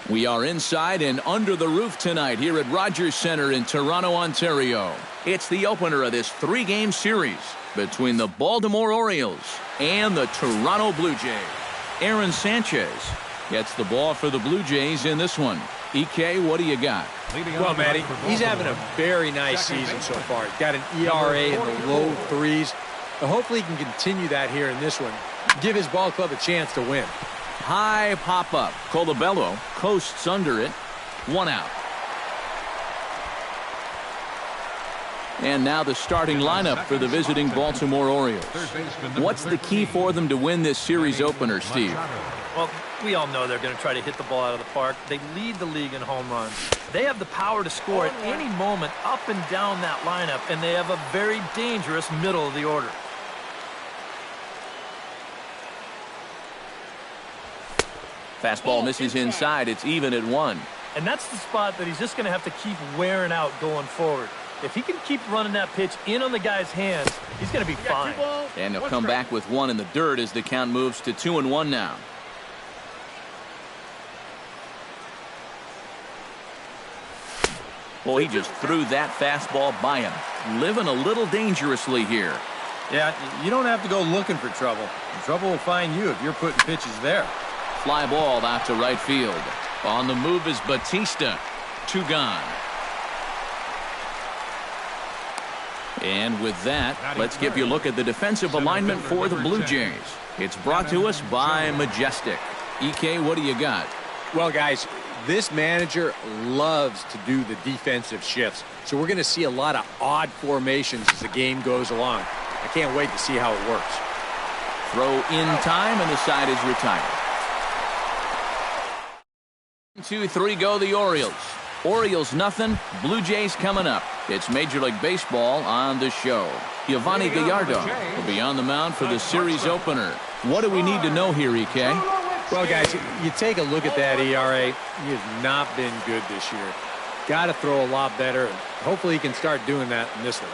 We are inside and under the roof tonight here at Rogers Centre in Toronto, Ontario. It's the opener of this 3-game series between the Baltimore Orioles and the Toronto Blue Jays. Aaron Sanchez gets the ball for the Blue Jays in this one. EK, what do you got? Well, Matty, he's having a very nice season so far. He's got an ERA in the low 3s. Hopefully he can continue that here in this one. Give his ball club a chance to win. High pop-up. Colabello coasts under it. 1 out. And now the starting lineup for the visiting Baltimore Orioles. What's the key for them to win this series opener, Steve? Well, we all know they're going to try to hit the ball out of the park. They lead the league in home runs. They have the power to score at any moment up and down that lineup, and they have a very dangerous middle of the order. Fastball misses inside. It's even at 1. And that's the spot that he's just going to have to keep wearing out going forward. If he can keep running that pitch in on the guy's hands, he's going to be fine. And he'll come back with 1 in the dirt as the count moves to 2-1 now. Well, he just threw that fastball by him. Living a little dangerously here. Yeah, you don't have to go looking for trouble. Trouble will find you if you're putting pitches there. Fly ball out to right field. On the move is Batista. 2 gone. And with that, let's give you a look at the defensive alignment for the Blue Jays. It's brought to us by Majestic. EK, what do you got? Well, guys, this manager loves to do the defensive shifts. So we're going to see a lot of odd formations as the game goes along. I can't wait to see how it works. Throw in time, and the side is retired. 2-3 go the Orioles. Orioles nothing, Blue Jays coming up. It's Major League Baseball on the show. Yovani Gallardo will be on the mound for the series opener. What do we need to know here, EK? Well, guys, you take a look at that ERA. He has not been good this year. Got to throw a lot better, and hopefully he can start doing that in this one.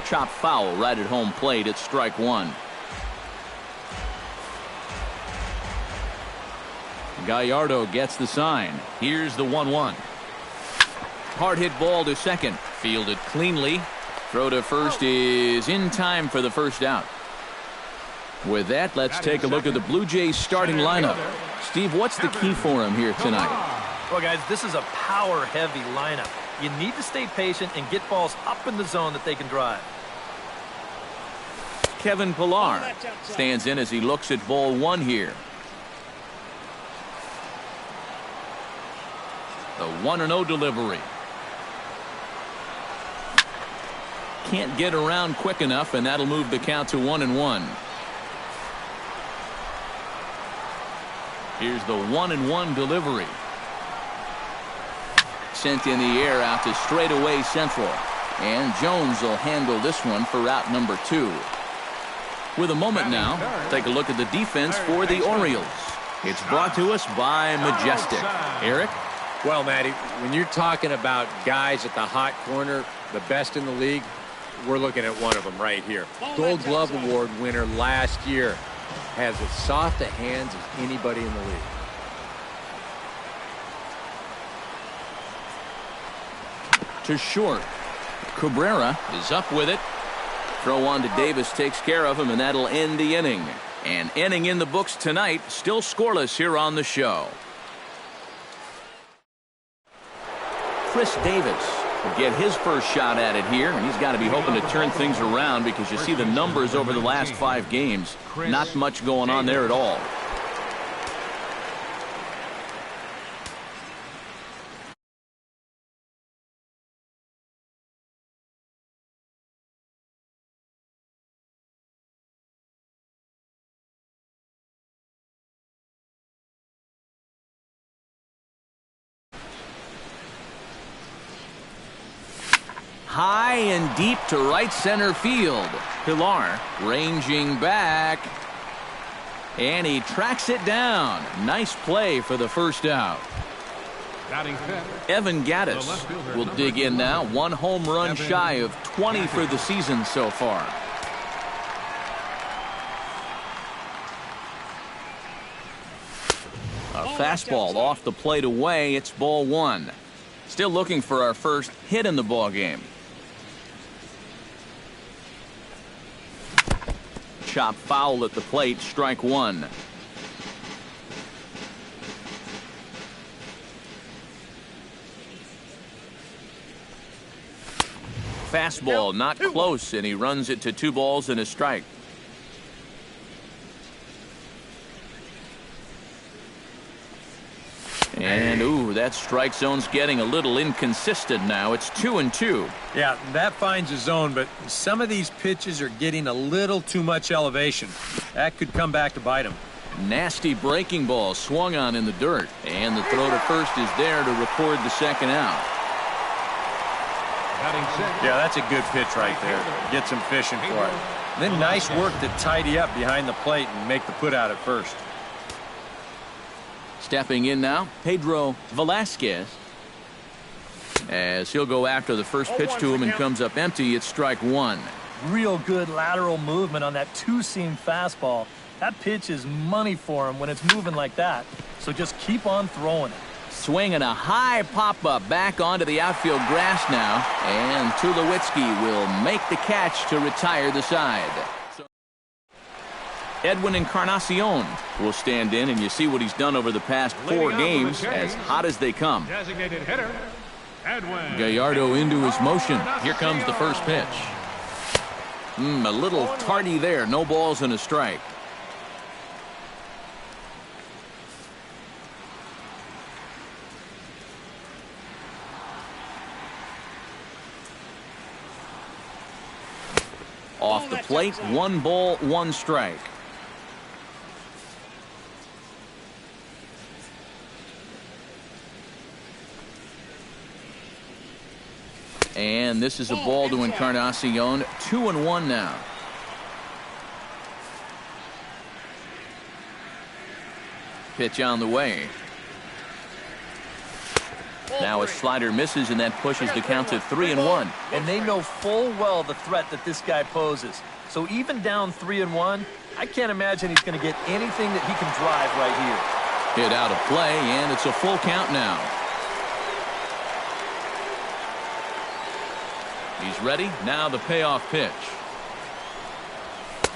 Chop foul right at home plate. It's strike 1. Gallardo gets the sign. Here's the 1-1. Hard hit ball to second. Fielded cleanly. Throw to first is in time for the first out. With that, let's take a look at the Blue Jays starting lineup. Steve, what's the key for him here tonight? Well, guys, this is a power-heavy lineup. You need to stay patient and get balls up in the zone that they can drive. Kevin Pillar stands in as he looks at ball 1 here. The 1-0 delivery. Can't get around quick enough, and that'll move the count to 1-1. Here's the 1-1 delivery. Sent in the air out to straightaway central. And Jones will handle this one for route number 2. With a moment now, take a look at the defense for the Orioles. It's brought to us by Majestic. Eric? Well, Matty, when you're talking about guys at the hot corner, the best in the league, we're looking at one of them right here. Gold Glove Award winner last year. Has as soft a hands as anybody in the league. To short. Cabrera is up with it. Throw on to Davis takes care of him, and that'll end the inning. An inning in the books tonight, still scoreless here on the show. Chris Davis will get his first shot at it here, and he's got to be hoping to turn things around because you see the numbers over the last 5 games. Not much going on there at all. High and deep to right center field. Pillar ranging back. And he tracks it down. Nice play for the first out. Evan Gattis will dig in now. 1 home run shy of 20 for the season so far. A fastball off the plate away. It's ball one. Still looking for our first hit in the ball game. Chop foul at the plate. Strike one. Fastball not close, and he runs it to 2 balls and a strike. And ooh, that strike zone's getting a little inconsistent now. It's 2-2. Yeah, that finds a zone, but some of these pitches are getting a little too much elevation. That could come back to bite him. Nasty breaking ball swung on in the dirt, and the throw to first is there to record the second out. Yeah, that's a good pitch right there. Gets him fishing for it. Then nice work to tidy up behind the plate and make the put out at first. Stepping in now, Pedro Velasquez. As he'll go after the first pitch to him and comes up empty, it's strike one. Real good lateral movement on that two-seam fastball. That pitch is money for him when it's moving like that. So just keep on throwing it. Swinging a high pop-up back onto the outfield grass now. And Tulowitzki will make the catch to retire the side. Edwin Encarnacion will stand in, and you see what he's done over the past 4 games, as hot as they come. Designated hitter, Edwin. Gallardo into his motion. Here comes the first pitch. A little tardy there. No balls and a strike. Off the plate, 1 ball, 1 strike. And this is a ball to Encarnacion. 2-1 now. Pitch on the way. Now a slider misses, and that pushes the count to 3-1. And they know full well the threat that this guy poses. So even down 3-1, I can't imagine he's going to get anything that he can drive right here. Hit out of play, and it's a full count now. He's ready. Now the payoff pitch.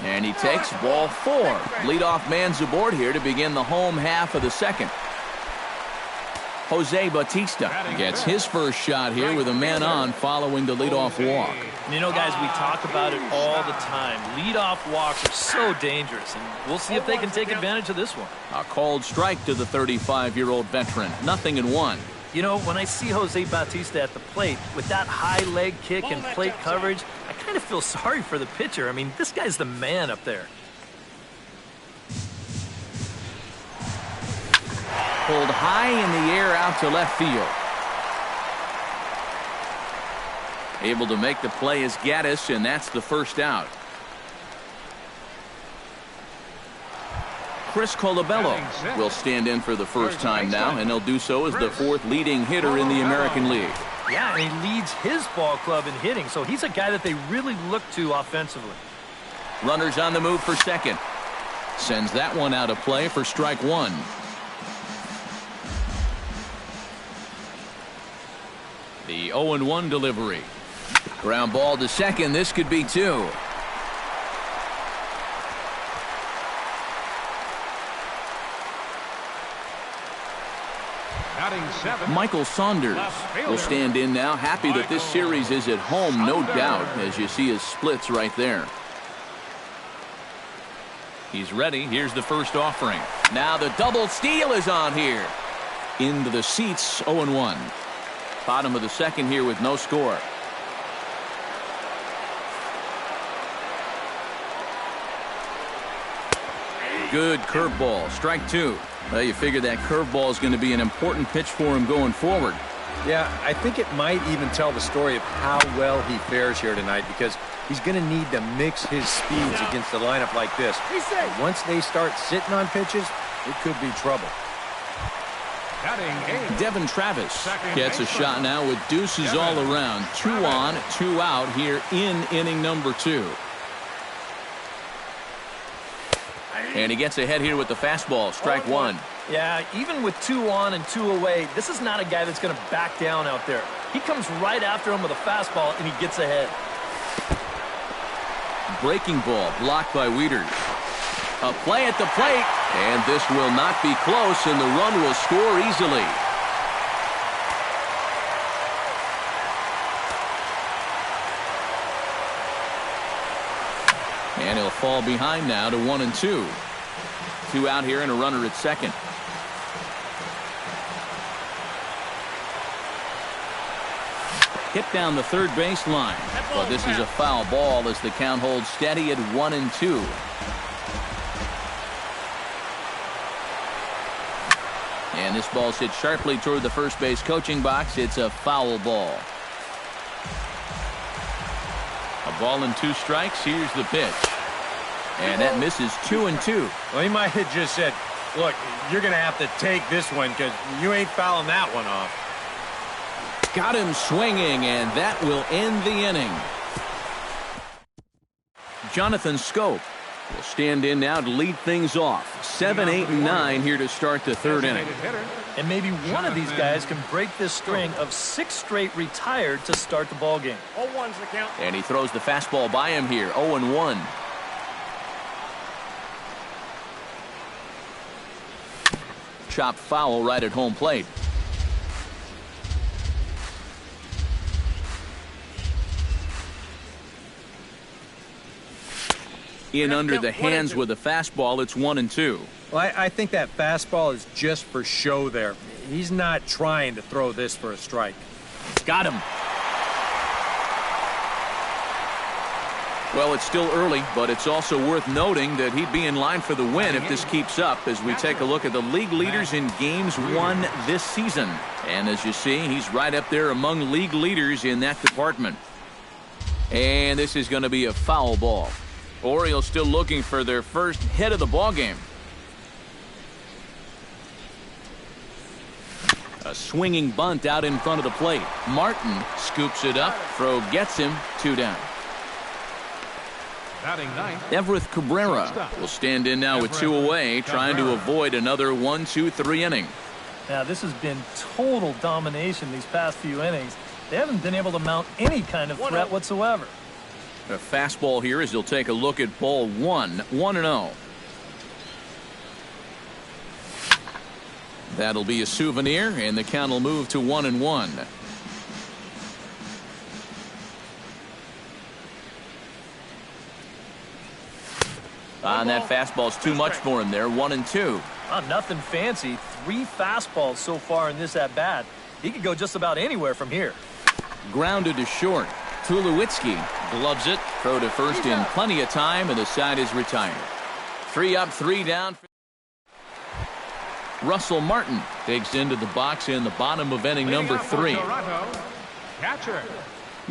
And he takes ball 4. Leadoff man's aboard here to begin the home half of the second. Jose Bautista gets his first shot here with a man on following the leadoff walk. You know, guys, we talk about it all the time. Leadoff walks are so dangerous, and we'll see if they can take advantage of this one. A called strike to the 35-year-old veteran. 0-1. You know, when I see Jose Bautista at the plate with that high leg kick and plate coverage, I kind of feel sorry for the pitcher. I mean, this guy's the man up there. Pulled high in the air out to left field. Able to make the play is Gaddis, and that's the first out. Chris Colabello will stand in for the first time now, and he'll do so as the 4th leading hitter in the American League. Yeah, and he leads his ball club in hitting, so he's a guy that they really look to offensively. Runners on the move for second. Sends that one out of play for strike 1. The 0-1 delivery. Ground ball to second. This could be 2. Michael Saunders will stand in now. Happy that this series is at home, no doubt, as you see his splits right there. He's ready. Here's the first offering. Now the double steal is on here. Into the seats, 0-1. Bottom of the second here with no score. Good curveball. Strike 2. Well, you figure that curveball is going to be an important pitch for him going forward. Yeah, I think it might even tell the story of how well he fares here tonight, because he's going to need to mix his speeds against a lineup like this. Once they start sitting on pitches, it could be trouble. Devin Travis gets a shot now with deuces all around. 2 on, 2 out here in inning number 2. And he gets ahead here with the fastball. Strike 1. Yeah, even with 2 on and 2 away, this is not a guy that's going to back down out there. He comes right after him with a fastball, and he gets ahead. Breaking ball blocked by Wieters. A play at the plate, and this will not be close, and the run will score easily. And he'll fall behind now to 1-2. 2 out here and a runner at second. Hit down the third base line, but this is a foul ball as the count holds steady at 1-2. And this ball's hit sharply toward the first base coaching box. It's a foul ball. A ball and 2 strikes. Here's the pitch. And that misses 2-2. Well, he might have just said, look, you're going to have to take this one because you ain't fouling that one off. Got him swinging, and that will end the inning. Jonathan Scope will stand in now to lead things off. 7, 8, and 9 here to start the third inning. And maybe one of these guys can break this string of 6 straight retired to start the ball game. 0-1's the count. And he throws the fastball by him here. 0-1. Chopped foul right at home plate. In under the hands with a fastball. It's 1-2. Well, I think that fastball is just for show there. He's not trying to throw this for a strike. Got him. Well, it's still early, but it's also worth noting that he'd be in line for the win if this keeps up as we take a look at the league leaders in games won this season. And as you see, he's right up there among league leaders in that department. And this is going to be a foul ball. Orioles still looking for their first hit of the ball game. A swinging bunt out in front of the plate. Martin scoops it up. Throw gets him. 2 down. Everett Cabrera will stand in now with 2 away, trying to avoid another 1-2-3 inning. Now, this has been total domination these past few innings. They haven't been able to mount any kind of threat whatsoever. A fastball here as he'll take a look at ball 1. 1-0. That'll be a souvenir, and the count will move to 1-1. And that fastball's too much for him there. 1-2. Nothing fancy. 3 fastballs so far in this at-bat. He could go just about anywhere from here. Grounded to short. Tulowitzki gloves it. Throw to first in plenty of time, and the side is retired. 3 up, 3 down. Russell Martin digs into the box in the bottom of inning number 3.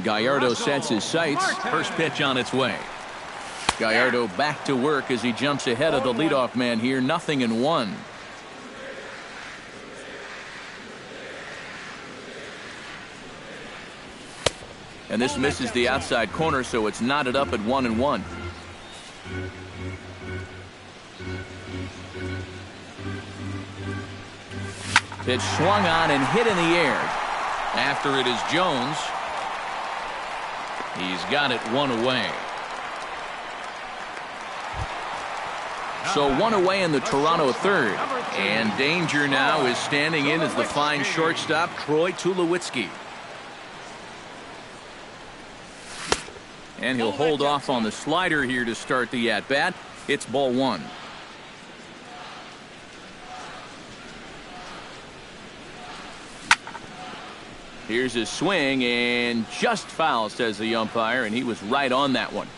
Gallardo sets his sights. First pitch on its way. Gallardo back to work as he jumps ahead of the leadoff man here. 0-1. And this misses the outside corner, so it's knotted up at 1-1. Pitch swung on and hit in the air. After it is Jones. He's got it 1 away. So 1 away in the Toronto third. And danger now is standing in as the fine shortstop, Troy Tulowitzki. And he'll hold off on the slider here to start the at-bat. It's ball 1. Here's his swing, and just foul, says the umpire, and he was right on that one.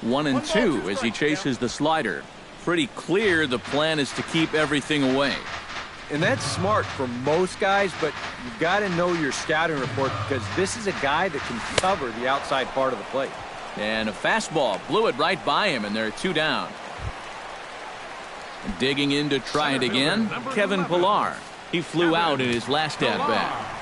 One and 2 as he chases the slider. Pretty clear the plan is to keep everything away. And that's smart for most guys, but you've got to know your scouting report because this is a guy that can cover the outside part of the plate. And a fastball blew it right by him, and there are 2 down. Digging in to try it again, Kevin Pillar. He flew out in his last at-bat.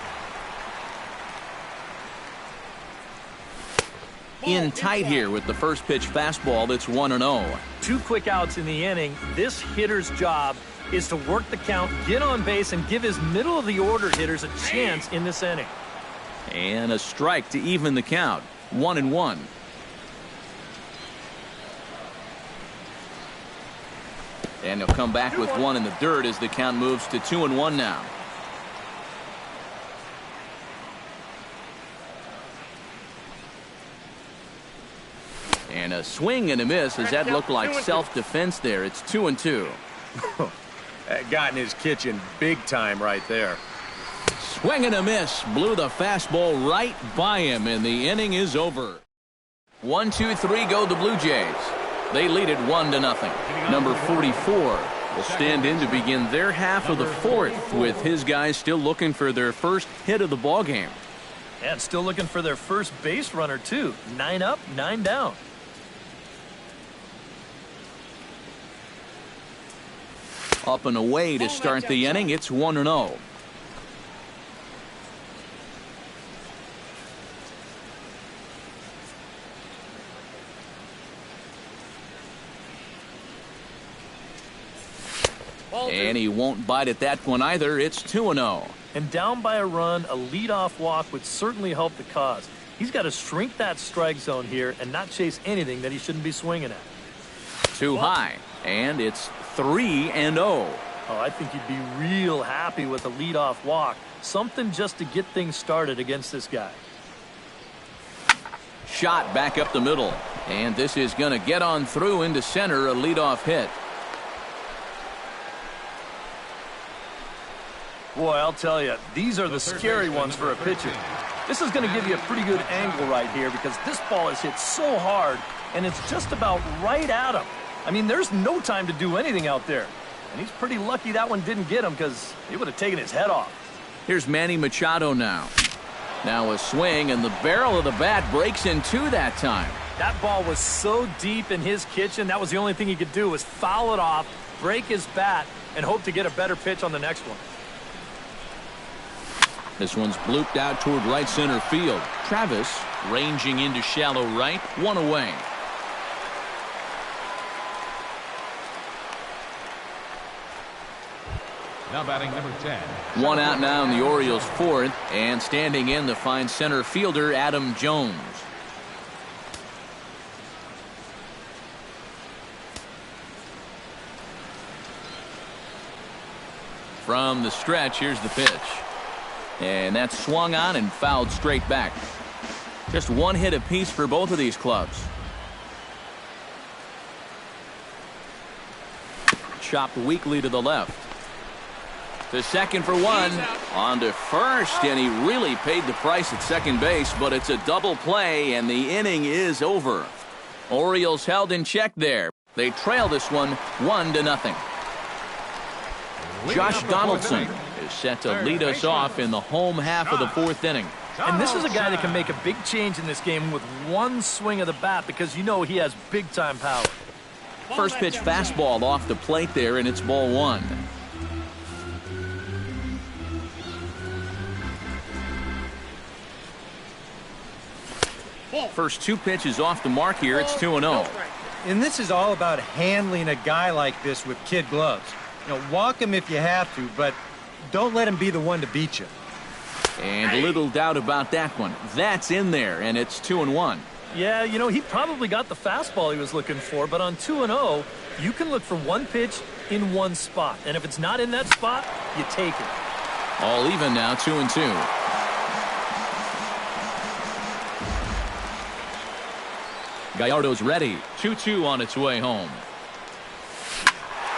in tight here with the first pitch fastball that's 1-0. 2 quick outs in the inning. This hitter's job is to work the count, get on base, and give his middle-of-the-order hitters a chance in this inning. And a strike to even the count. 1-1. And he'll come back with one in the dirt as the count moves to 2-1 now. And a swing and a miss as that looked like self-defense there. It's 2-2. That got in his kitchen big time right there. Swing and a miss. Blew the fastball right by him, and the inning is over. 1-2-3 go the Blue Jays. They lead it 1-0. Number 44 will stand in to begin their half of the fourth, with his guys still looking for their first hit of the ball game. And still looking for their first base runner, too. 9 up, 9 down. Up and away to start the inning. It's 1-0. And he won't bite at that one either. It's 2-0. And down by a run, a leadoff walk would certainly help the cause. He's got to shrink that strike zone here and not chase anything that he shouldn't be swinging at. Too high. And it's 3-0. Oh, I think you'd be real happy with a leadoff walk. Something just to get things started against this guy. Shot back up the middle. And this is going to get on through into center, a leadoff hit. Boy, I'll tell you, these are the scary ones for a pitcher. This is going to give you a pretty good angle right here because this ball is hit so hard, and it's just about right at him. I mean, there's no time to do anything out there. And he's pretty lucky that one didn't get him because it would have taken his head off. Here's Manny Machado now. Now a swing, and the barrel of the bat breaks in two that time. That ball was so deep in his kitchen, that was the only thing he could do was foul it off, break his bat, and hope to get a better pitch on the next one. This one's blooped out toward right center field. Travis ranging into shallow right, one away. Now batting number 10. One out now in the Orioles' fourth, and standing in to find center fielder Adam Jones. From the stretch, here's the pitch. And that's swung on and fouled straight back. Just one hit apiece for both of these clubs. Chopped weakly to the left. To second for one. On to first, and he really paid the price at second base, but it's a double play, and the inning is over. Orioles held in check there. They trail this one 1-0. Josh Donaldson is set to lead us off in the home half of the fourth inning. And this is a guy that can make a big change in this game with one swing of the bat because you know he has big-time power. First pitch fastball off the plate there, and it's ball one. First two pitches off the mark here. It's 2-0. And this is all about handling a guy like this with kid gloves. You know, walk him if you have to, but don't let him be the one to beat you. And little doubt about that one. That's in there, and it's 2-1. Yeah, you know, he probably got the fastball he was looking for, but on 2-0, you can look for one pitch in one spot. And if it's not in that spot, you take it. All even now, 2-2. Gallardo's ready. 2-2 on its way home.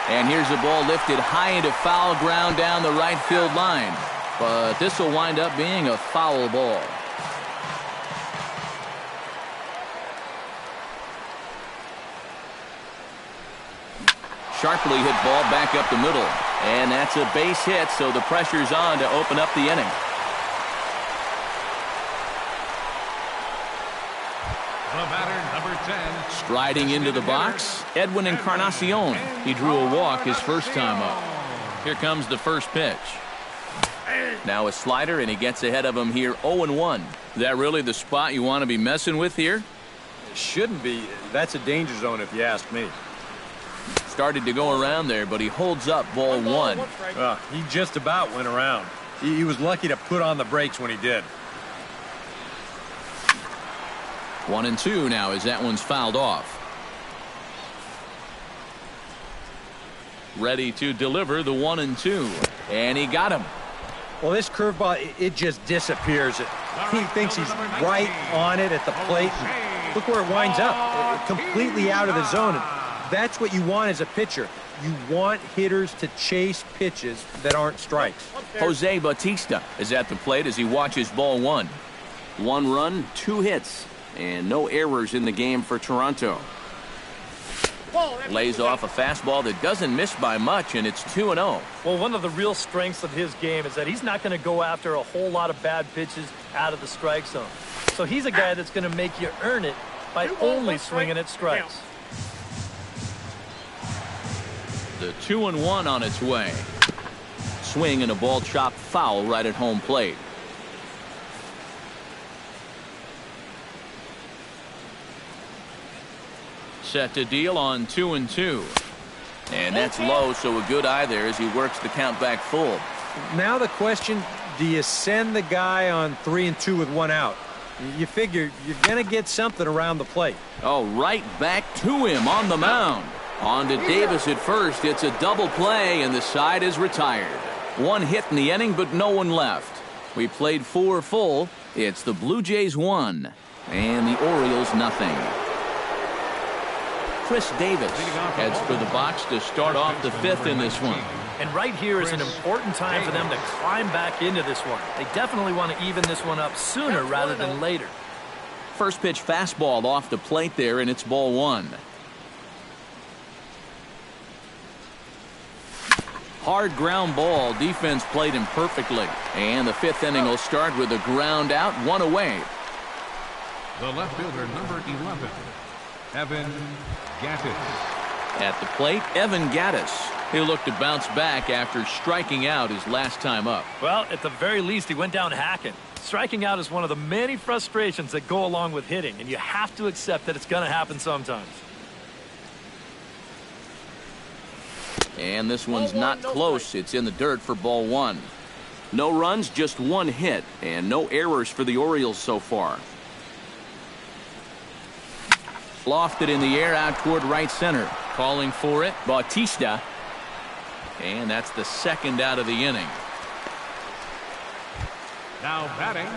And here's the ball lifted high into foul ground down the right field line. But this will wind up being a foul ball. Sharply hit ball back up the middle. And that's a base hit, so the pressure's on to open up the inning. The batter, number 10. Striding into the box, Edwin Encarnacion. He drew a walk his first time up. Here comes the first pitch. Now a slider, and he gets ahead of him here 0-1. Is that really the spot you want to be messing with here? Shouldn't be. That's a danger zone if you ask me. Started to go around there, but he holds up ball one. He just about went around. He was lucky to put on the brakes when he did. 1-2 now as that one's fouled off. Ready to deliver the 1-2. And he got him. Well, this curveball, it just disappears. He thinks he's right on it at the plate. And look where it winds up. Completely out of the zone. And that's what you want as a pitcher. You want hitters to chase pitches that aren't strikes. Jose Bautista is at the plate as he watches ball one. 1 run, 2 hits, and no errors in the game for Toronto. Lays off a fastball that doesn't miss by much, and it's 2-0. Well, one of the real strengths of his game is that he's not going to go after a whole lot of bad pitches out of the strike zone. So he's a guy that's going to make you earn it by only swinging at strikes. The 2-1 on its way. Swing and a ball chopped foul right at home plate. Set to deal on 2-2. And that's low, so a good eye there as he works the count back full. Now the question, do you send the guy on 3-2 with 1 out? You figure you're going to get something around the plate. Oh, right back to him on the mound. On to Davis at first. It's a double play, and the side is retired. 1 hit in the inning, but no one left. We played 4 full. It's the Blue Jays 1, and the Orioles nothing. Chris Davis heads for the box to start off the 5th in this one. And right here is an important time for them to climb back into this one. They definitely want to even this one up sooner rather than later. First pitch fastball off the plate there, and it's ball 1. Hard ground ball. Defense played him perfectly. And the 5th inning will start with a ground out, 1 away. The left fielder, number 11, Evan Gattis. At the plate, Evan Gattis. He'll look to bounce back after striking out his last time up. Well, at the very least, he went down hacking. Striking out is one of the many frustrations that go along with hitting, and you have to accept that it's going to happen sometimes. And this one's not close. It's in the dirt for ball 1. No runs, just 1 hit, and no errors for the Orioles so far. Lofted in the air out toward right center. Calling for it, Bautista. And that's the 2nd out of the inning. Now batting,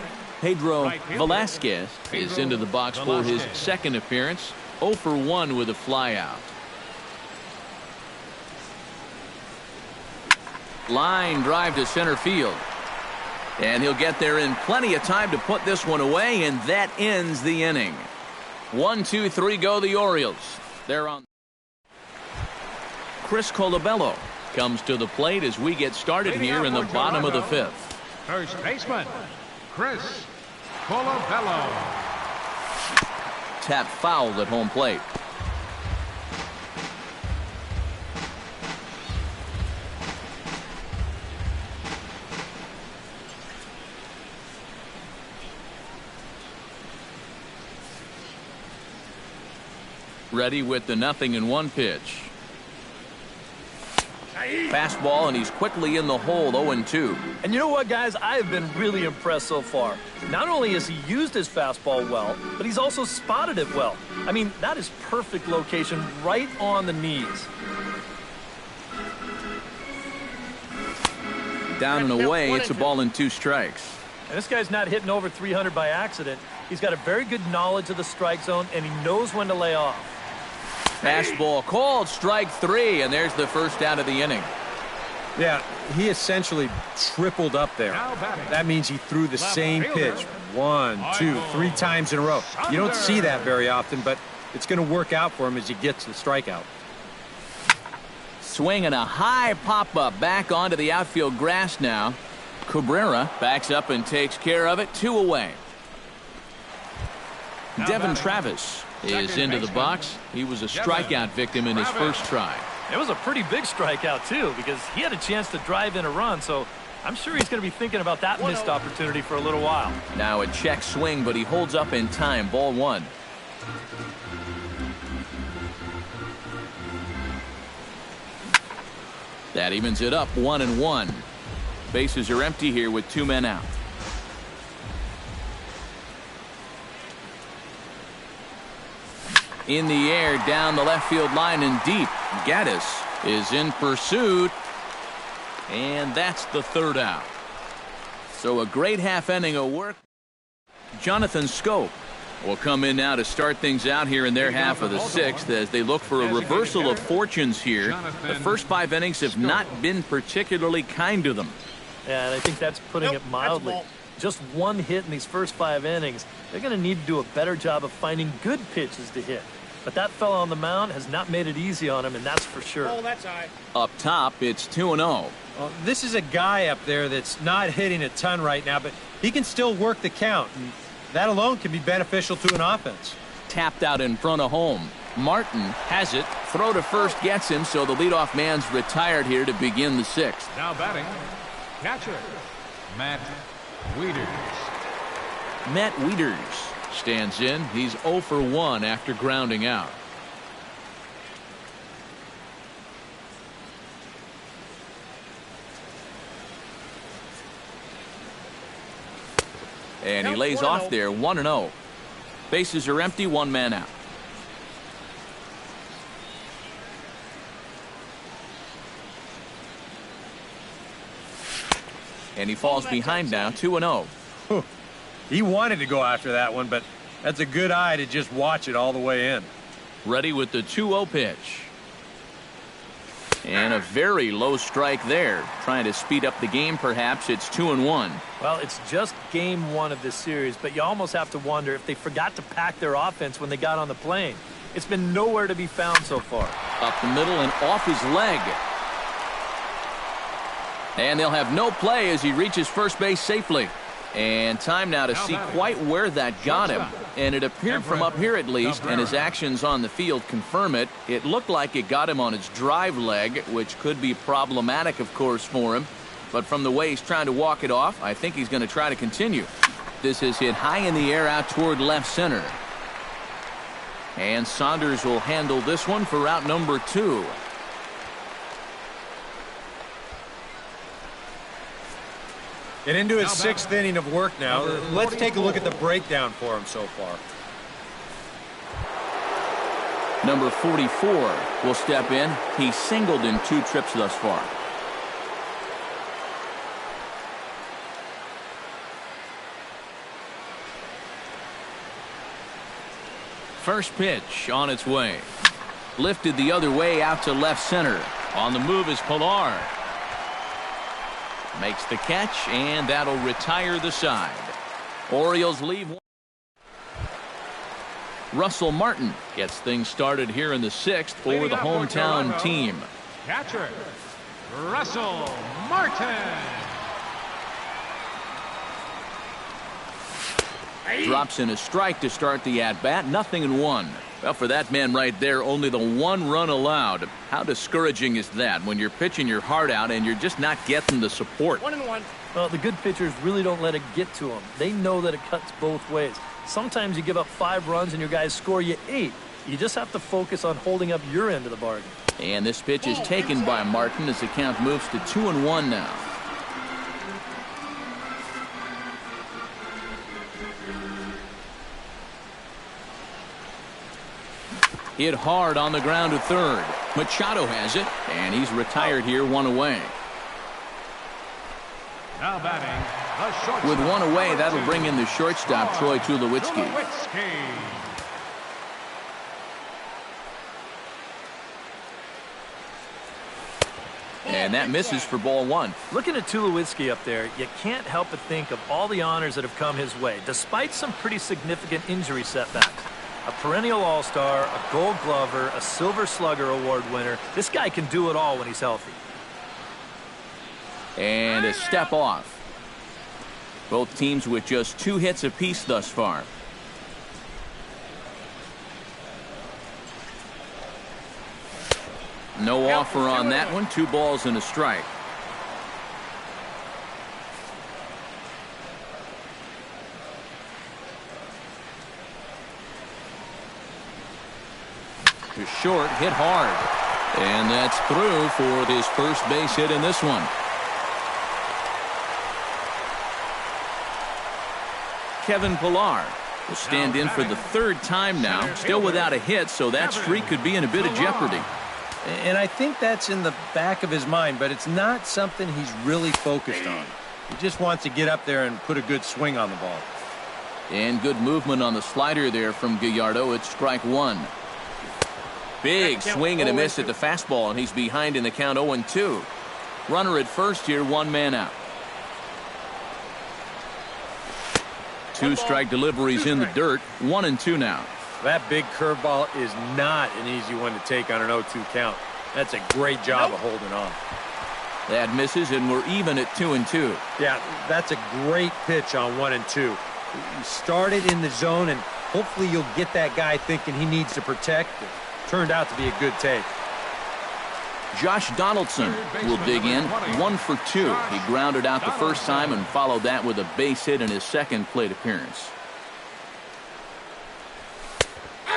Pedro Velasquez is into the box for his 2nd appearance. 0 for 1 with a flyout. Line drive to center field. And he'll get there in plenty of time to put this one away, and that ends the inning. 1, 2, 3 go the Orioles. They're on. Chris Colabello comes to the plate as we get started here in the bottom of the 5th. first baseman, Chris Colabello. Tap fouled at home plate. Ready with the 0-1 pitch. Fastball, and he's quickly in the hole, 0-2. And you know what, guys? I have been really impressed so far. Not only has he used his fastball well, but he's also spotted it well. I mean, that is perfect location right on the knees. Down and away, it's a ball and 2 strikes. And this guy's not hitting over 300 by accident. He's got a very good knowledge of the strike zone, and he knows when to lay off. Fastball called, strike 3, and there's the 1st out of the inning. Yeah, he essentially tripled up there. That means he threw the same pitch 1, 2, 3 times in a row. You don't see that very often, but it's going to work out for him as he gets the strikeout. Swing and a high pop-up back onto the outfield grass now. Cabrera backs up and takes care of it, 2 away. Devin Travis is into the box. He was a strikeout victim in his first try. It was a pretty big strikeout, too, because he had a chance to drive in a run, so I'm sure he's going to be thinking about that missed opportunity for a little while. Now a check swing, but he holds up in time. Ball 1. That evens it up 1-1. Bases are empty here with 2 men out. In the air, down the left field line and deep. Gaddis is in pursuit. And that's the 3rd out. So a great half inning of work. Jonathan Scope will come in now to start things out here in their half of the 6th as they look for a reversal of fortunes here. The first 5 innings have not been particularly kind to them. Yeah, and I think that's putting it mildly. Just 1 hit in these first 5 innings. They're going to need to do a better job of finding good pitches to hit. But that fella on the mound has not made it easy on him, and that's for sure. Oh, that's high. Up top, it's 2-0. Well, this is a guy up there that's not hitting a ton right now, but he can still work the count. And that alone can be beneficial to an offense. Tapped out in front of home. Martin has it. Throw to first gets him, so the leadoff man's retired here to begin the 6th. Now batting, catcher, Matt Wieters. Matt Wieters stands in. He's 0 for 1 after grounding out. And he lays off there, 1-0. Bases are empty, 1 man out. And he falls behind now, 2-0. He wanted to go after that one, but that's a good eye to just watch it all the way in. Ready with the 2-0 pitch. And a very low strike there. Trying to speed up the game, perhaps. It's 2-1. Well, it's just game 1 of this series, but you almost have to wonder if they forgot to pack their offense when they got on the plane. It's been nowhere to be found so far. Up the middle and off his leg. And they'll have no play as he reaches first base safely. And time now to see quite where that got him. And it appeared from up here at least, and his actions on the field confirm it. It looked like it got him on his drive leg, which could be problematic, of course, for him. But from the way he's trying to walk it off, I think he's going to try to continue. This is hit high in the air out toward left center. And Saunders will handle this one for out number 2. Get into his 6th inning of work now. Let's take a look at the breakdown for him so far. Number 44 will step in. He's singled in 2 trips thus far. First pitch on its way. Lifted the other way out to left center. On the move is Pilar. Makes the catch, and that'll retire the side. Orioles leave. Russell Martin gets things started here in the 6th for the hometown team. Catcher, Russell Martin. Drops in a strike to start the at-bat. 0-1. Well, for that man right there, only the 1 run allowed. How discouraging is that when you're pitching your heart out and you're just not getting the support? 1-1. Well, the good pitchers really don't let it get to them. They know that it cuts both ways. Sometimes you give up 5 runs and your guys score you 8. You just have to focus on holding up your end of the bargain. And this pitch is taken by Martin as the count moves to 2-1 now. Hit hard on the ground to third. Machado has it, and he's retired here, 1 away. Now batting, the shortstop. With 1 away, that'll bring in the shortstop, Troy Tulowitzki. And that misses for ball 1. Looking at Tulowitzki up there, you can't help but think of all the honors that have come his way, despite some pretty significant injury setbacks. A perennial all-star, a gold glover, a silver slugger award winner. This guy can do it all when he's healthy. And a step off. Both teams with just 2 hits apiece thus far. No offer on that one. 2 balls and a strike. short, hit hard. And that's through for his first base hit in this one. Kevin Pillar will stand in for the third time now, still without a hit, so that streak could be in a bit of jeopardy. And I think that's in the back of his mind, but it's not something he's really focused on. He just wants to get up there and put a good swing on the ball. And good movement on the slider there from Gallardo. It's strike one. Big swing and a miss at the fastball, and he's behind in the count 0-2. Runner at first here, one man out. Two strike deliveries in the dirt, 1-2 now. That big curveball is not an easy one to take on an 0-2 count. That's a great job of holding on. That misses, and we're even at 2-2. Yeah, that's a great pitch on 1-2. You started in the zone, and hopefully you'll get that guy thinking he needs to protect. It turned out to be a good take. Josh Donaldson will dig in, 1 for 2. He grounded out the first time and followed that with a base hit in his second plate appearance.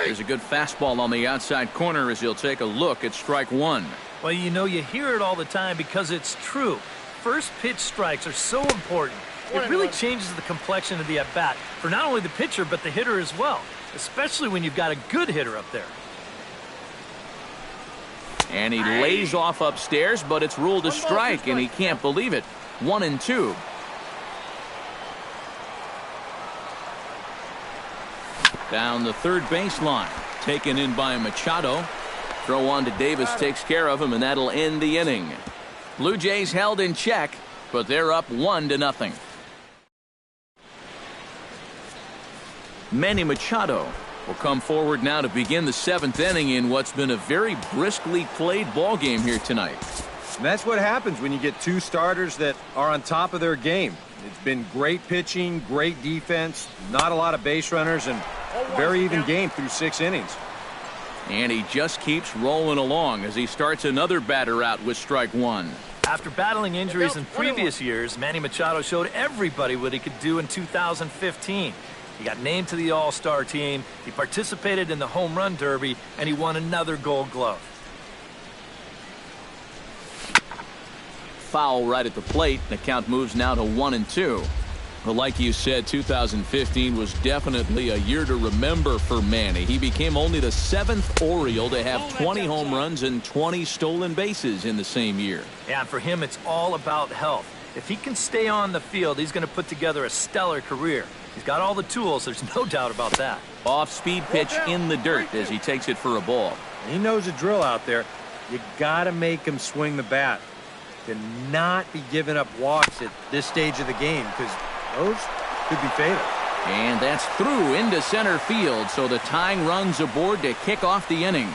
There's a good fastball on the outside corner as he'll take a look at strike one. Well, you know, you hear it all the time because it's true. First pitch strikes are so important. It really changes the complexion of the at-bat for not only the pitcher but the hitter as well, especially when you've got a good hitter up there. And he lays off upstairs, but it's ruled a strike, and he can't believe it. 1-2. Down the third baseline, taken in by Machado. Throw on to Davis takes care of him, and that'll end the inning. Blue Jays held in check, but they're up 1-0. Manny Machado will come forward now to begin the seventh inning in what's been a very briskly played ball game here tonight. And that's what happens when you get two starters that are on top of their game. It's been great pitching, great defense, not a lot of base runners, and very even game through 6 innings. And he just keeps rolling along as he starts another batter out with strike one. After battling injuries in previous years, Manny Machado showed everybody what he could do in 2015. He got named to the All-Star team, he participated in the Home Run Derby, and he won another Gold Glove. Foul right at the plate. The count moves now to 1-2. Well, like you said, 2015 was definitely a year to remember for Manny. He became only the 7th Oriole to have 20 home runs and 20 stolen bases in the same year. Yeah, and for him, it's all about health. If he can stay on the field, he's going to put together a stellar career. He's got all the tools. There's no doubt about that. Off-speed pitch in the dirt as he takes it for a ball. He knows the drill out there. You got to make him swing the bat. Cannot be giving up walks at this stage of the game because those could be fatal. And that's through into center field, so the tying run's aboard to kick off the inning.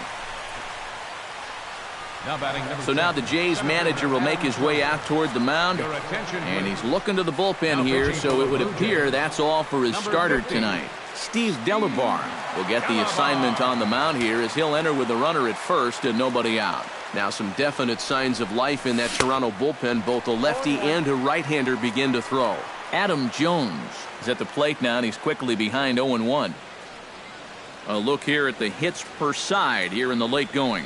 So now the Jays manager will make his way out toward the mound, and he's looking to the bullpen here, so it would appear that's all for his starter tonight. Steve Delabar will get the assignment on the mound here as he'll enter with the runner at first and nobody out. Now some definite signs of life in that Toronto bullpen. Both a lefty and a right-hander begin to throw. Adam Jones is at the plate now, and he's quickly behind 0-1. A look here at the hits per side here in the late going.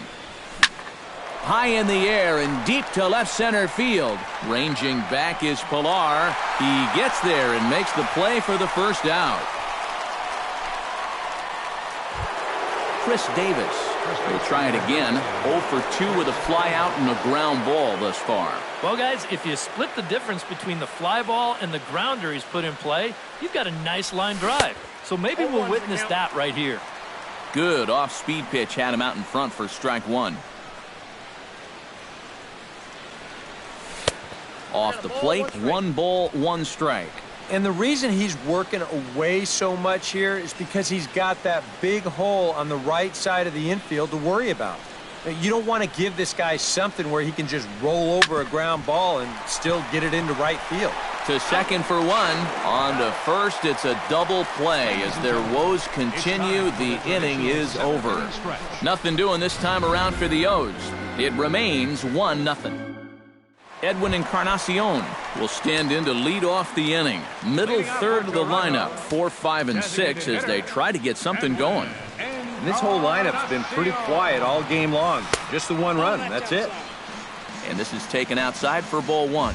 High in the air and deep to left center field. Ranging back is Pillar. He gets there and makes the play for the first out. Chris Davis will try it again. 0 for 2 with a fly out and a ground ball thus far. Well, guys, if you split the difference between the fly ball and the grounder he's put in play, you've got a nice line drive. So maybe we'll witness that right here. Good off-speed pitch had him out in front for strike one. Off the plate, 1 ball, 1 strike. And the reason he's working away so much here is because he's got that big hole on the right side of the infield to worry about. You don't want to give this guy something where he can just roll over a ground ball and still get it into right field. To second for 1. On to first, it's a double play. As their woes continue, the inning is over. Nothing doing this time around for the O's. It remains 1-0. Edwin Encarnacion will stand in to lead off the inning. Middle third of the lineup, 4, 5, and 6 as they try to get something going. And this whole lineup's been pretty quiet all game long. Just the one run, that's it. And this is taken outside for ball one.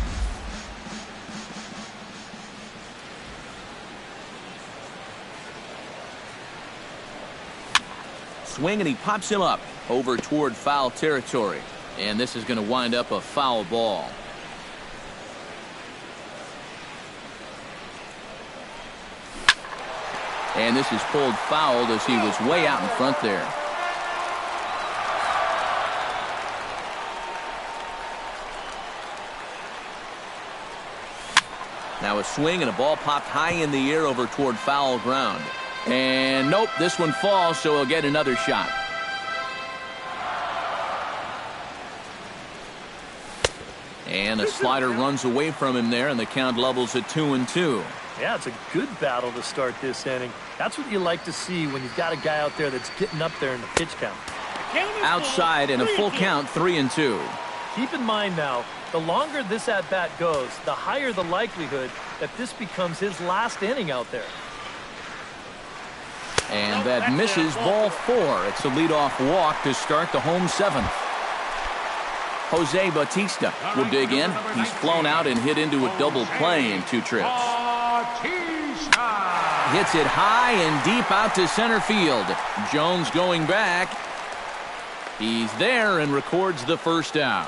Swing, and he pops him up over toward foul territory. And this is going to wind up a foul ball. And this is pulled fouled as he was way out in front there. Now a swing, and a ball popped high in the air over toward foul ground. And nope, this one falls, so he'll get another shot. And a slider runs away from him there, and the count levels at 2-2. Yeah, it's a good battle to start this inning. That's what you like to see when you've got a guy out there that's getting up there in the pitch count. Outside and a full count, 3-2. Keep in mind now, the longer this at-bat goes, the higher the likelihood that this becomes his last inning out there. And that misses ball four. It's a leadoff walk to start the home seventh. Jose Bautista will dig in. He's flown out and hit into a double play in 2 trips. Hits it high and deep out to center field. Jones going back. He's there and records the first out.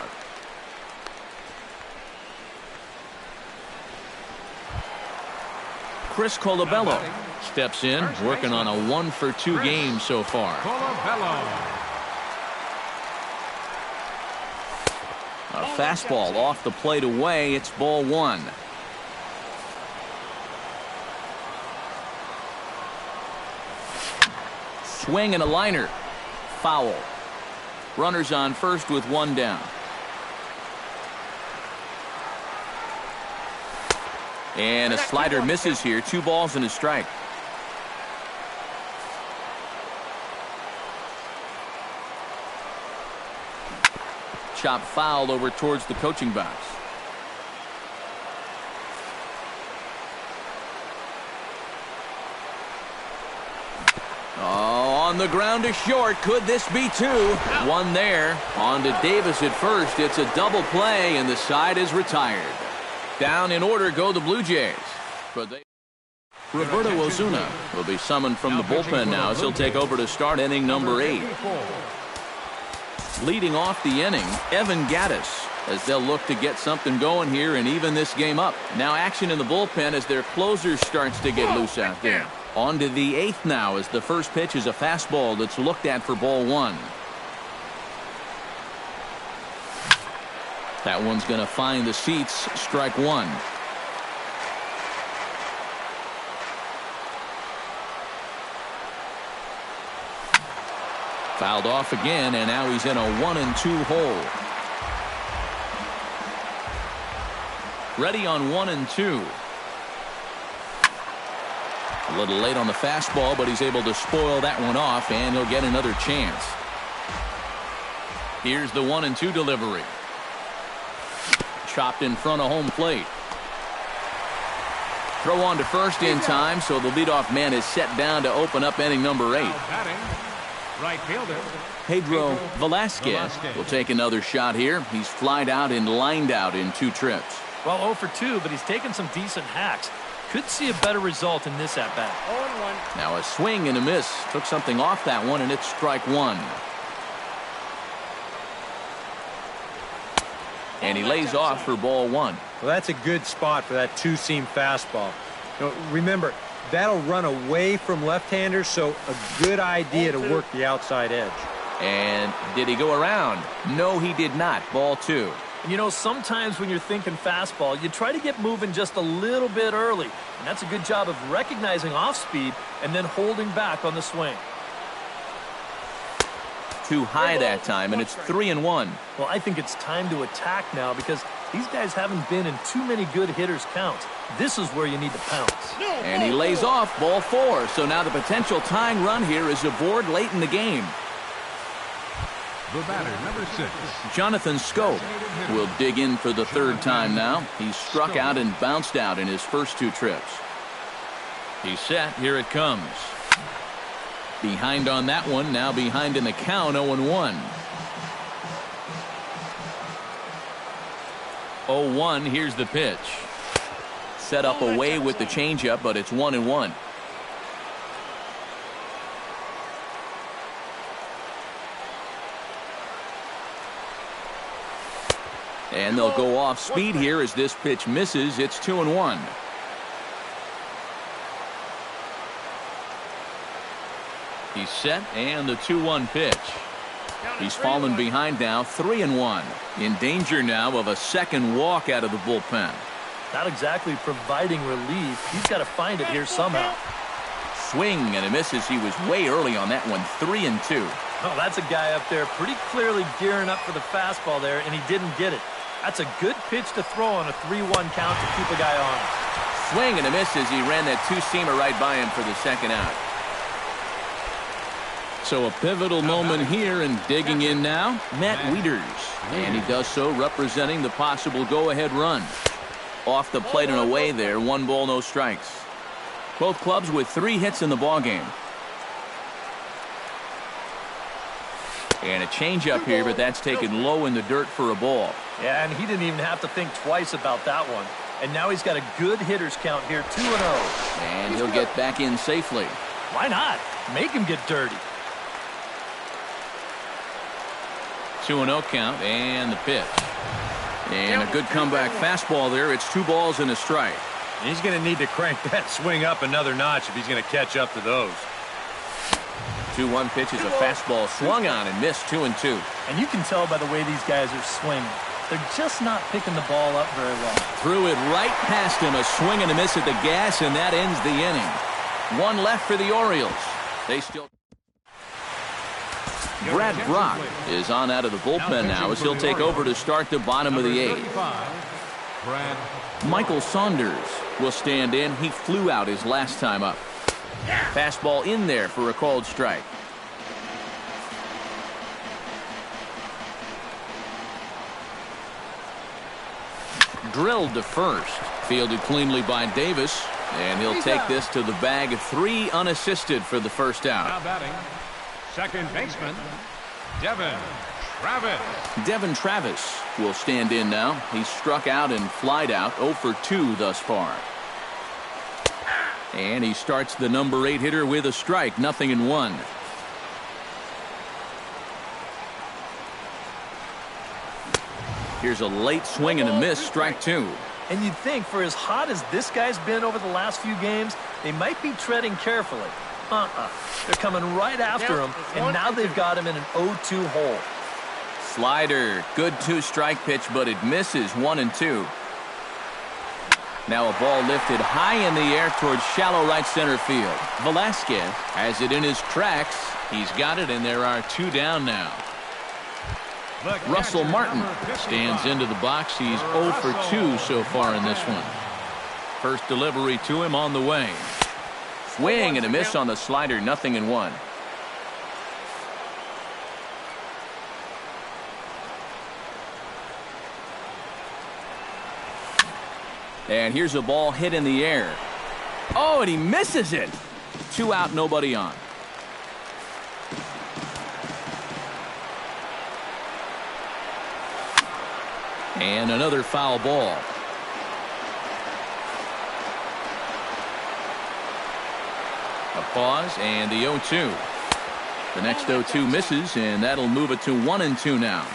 Chris Colabello steps in, working on a 1-for-2 game so far. A fastball off the plate away. It's ball one. Swing and a liner. Foul. Runners on first with one down. And a slider misses here. 2 balls and a strike. Chop fouled over towards the coaching box. Oh, on the ground to short. Could this be 2? One there. On to Davis at first. It's a double play, and the side is retired. Down in order go the Blue Jays. Roberto Osuna will be summoned from the bullpen now as he'll take over to start inning number 8. Leading off the inning, Evan Gattis, as they'll look to get something going here and even this game up. Now action in the bullpen as their closer starts to get loose out there. On to the 8th now as the first pitch is a fastball that's looked at for ball 1. That one's going to find the seats. Strike 1. Fouled off again, and now he's in a 1-2 hole. Ready on 1-2. A little late on the fastball, but he's able to spoil that one off, and he'll get another chance. Here's the 1-2 delivery. Chopped in front of home plate. Throw on to first in time, so the leadoff man is set down to open up inning number 8. Right fielder Pedro Velasquez will take another shot here. He's flied out and lined out in 2 trips. Well, 0 for 2, but he's taken some decent hacks. Could see a better result in this at-bat. 0-1. Now a swing and a miss. Took something off that one, and it's strike 1. And he lays off for ball 1. Well, that's a good spot for that 2-seam fastball. You know, remember, that'll run away from left-handers, so a good idea to work the outside edge. And did he go around? No, he did not. Ball 2. And you know, sometimes when you're thinking fastball, you try to get moving just a little bit early. And that's a good job of recognizing off speed and then holding back on the swing. Too high that time, and it's 3-1. Well, I think it's time to attack now because these guys haven't been in too many good hitters' counts. This is where you need to pounce. And he lays off ball 4. So now the potential tying run here is aboard late in the game. The batter, number 6. Jonathan Scope will dig in for the 3rd time now. He's struck out and bounced out in his first 2 trips. He's set. Here it comes. Behind on that one, now behind in the count, 0-1. 0-1, here's the pitch. Set up away with the changeup, but it's 1-1. And they'll go off speed here as this pitch misses. It's 2-1. He's set, and the 2-1 pitch. He's fallen behind now, 3-1. In danger now of a second walk out of the bullpen. Not exactly providing relief. He's got to find it here somehow. Swing and a misses. He was way early on that one, 3-2. Oh, that's a guy up there pretty clearly gearing up for the fastball there, and he didn't get it. That's a good pitch to throw on a 3-1 count to keep a guy on. Swing and a miss as he ran that two-seamer right by him for the second out. So a pivotal moment here, and digging in now, Matt Wieters. And he does so representing the possible go-ahead run. Off the plate and away there, 1 ball, no strikes. Both clubs with 3 hits in the ballgame. And a changeup here, but that's taken low in the dirt for a ball. Yeah, and he didn't even have to think twice about that one. And now he's got a good hitters count here, 2-0. And he'll get back in safely. Why not? Make him get dirty. 2-0 count, and the pitch. And a good comeback fastball there. It's 2 balls and a strike. He's going to need to crank that swing up another notch if he's going to catch up to those. 2-1 pitch is a fastball swung on and missed, 2-2. And you can tell by the way these guys are swinging. They're just not picking the ball up very well. Threw it right past him, a swing and a miss at the gas, and that ends the inning. 1 left for the Orioles. They still... Brad Brock is on out of the bullpen now as he'll take over to start the bottom of the 8th. Michael Saunders will stand in. He flew out his last time up. Fastball in there for a called strike. Drilled to first. Fielded cleanly by Davis. And he'll take this to the bag. 3 unassisted for the first out. Now batting, second baseman, Devin Travis. Devin Travis will stand in now. He's struck out and flied out, 0 for 2 thus far. And he starts the number 8 hitter with a strike, 0-1. Here's a late swing and a miss, strike 2. And you'd think for as hot as this guy's been over the last few games, they might be treading carefully. They're coming right after him, and now they've got him in an 0-2 hole. Slider, good 2-strike pitch, but it misses, 1-2. Now a ball lifted high in the air towards shallow right center field. Velasquez has it in his tracks. He's got it, and there are 2 down now. Russell Martin stands into the box. He's 0 for 2 so far in this one. First delivery to him on the way. Swing and a miss on the slider, 0-1. And here's a ball hit in the air. Oh, and he misses it. 2 out, nobody on. And another foul ball. A pause and the 0-2. The next 0-2 misses, and that'll move it to 1-2 now.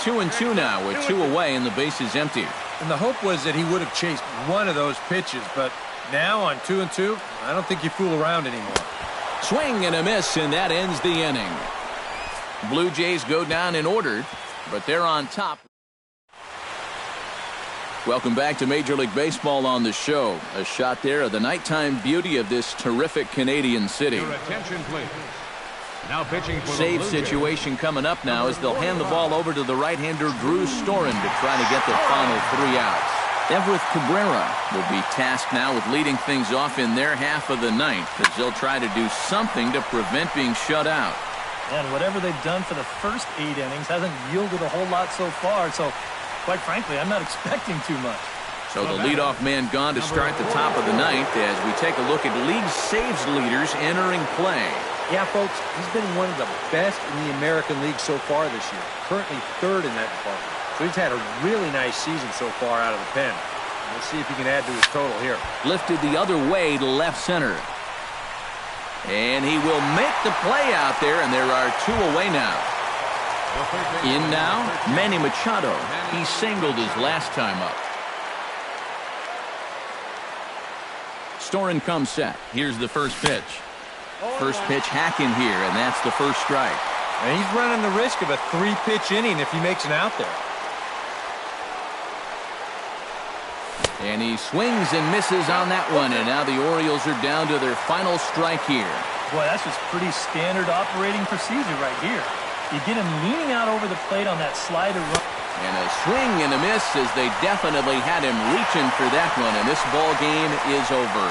2-2 now with 2 away and the base is empty. And the hope was that he would have chased one of those pitches, but now on 2-2, I don't think you fool around anymore. Swing and a miss, and that ends the inning. Blue Jays go down in order, but they're on top. Welcome back to Major League Baseball on the show. A shot there of the nighttime beauty of this terrific Canadian city. Your attention, please. Now pitching for Save the Blue Jays. situation coming up now as they'll hand the ball over to the right-hander Drew Storen to try to get the final 3 outs. Everett Cabrera will be tasked now with leading things off in their half of the ninth as they'll try to do something to prevent being shut out. And whatever they've done for the first 8 innings hasn't yielded a whole lot so far, so quite frankly, I'm not expecting too much. So the leadoff man gone to start the top of the ninth as we take a look at league saves leaders entering play. Yeah, folks, he's been one of the best in the American League so far this year. Currently third in that department. So he's had a really nice season so far out of the pen. We'll see if he can add to his total here. Lifted the other way to left center. And he will make the play out there, and there are two away now. In now, Manny Machado. He singled his last time up. Storen comes set. Here's the first pitch. First pitch hack in here, and that's the first strike. And he's running the risk of a 3-pitch inning if he makes an out there. And he swings and misses on that one, and now the Orioles are down to their final strike here. Boy, that's just pretty standard operating procedure right here. You get him leaning out over the plate on that slider run. And a swing and a miss as they definitely had him reaching for that one, and this ball game is over.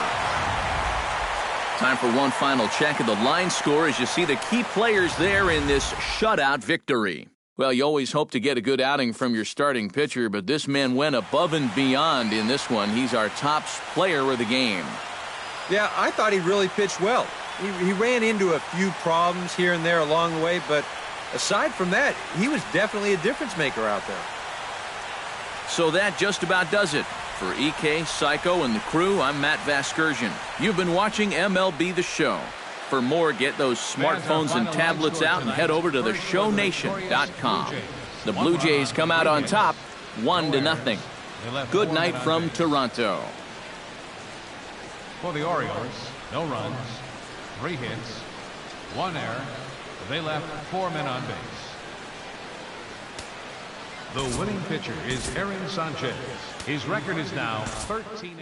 Time for one final check of the line score as you see the key players there in this shutout victory. Well, you always hope to get a good outing from your starting pitcher, but this man went above and beyond in this one. He's our top player of the game. Yeah, I thought he really pitched well. He ran into a few problems here and there along the way, but aside from that, he was definitely a difference maker out there. So that just about does it. For EK, Psycho, and the crew, I'm Matt Vasgersian. You've been watching MLB The Show. For more, get those smartphones and tablets out and head over to theshownation.com. The Blue Jays come out on top, 1-0. Good night from Toronto. For the Orioles, no runs, 3 hits, 1 error. They left 4 men on base. The winning pitcher is Aaron Sanchez. His record is now 13-4.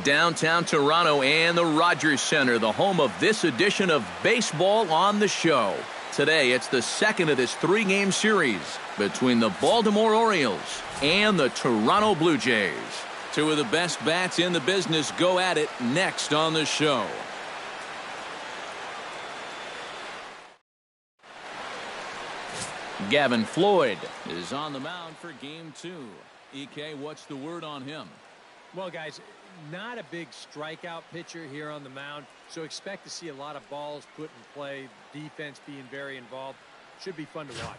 Downtown Toronto and the Rogers Center, the home of this edition of Baseball on the Show. Today, it's the second of this 3-game series between the Baltimore Orioles and the Toronto Blue Jays. Two of the best bats in the business go at it next on the show. Gavin Floyd is on the mound for game 2. EK, what's the word on him? Well, guys, not a big strikeout pitcher here on the mound, so expect to see a lot of balls put in play, defense being very involved. Should be fun to watch.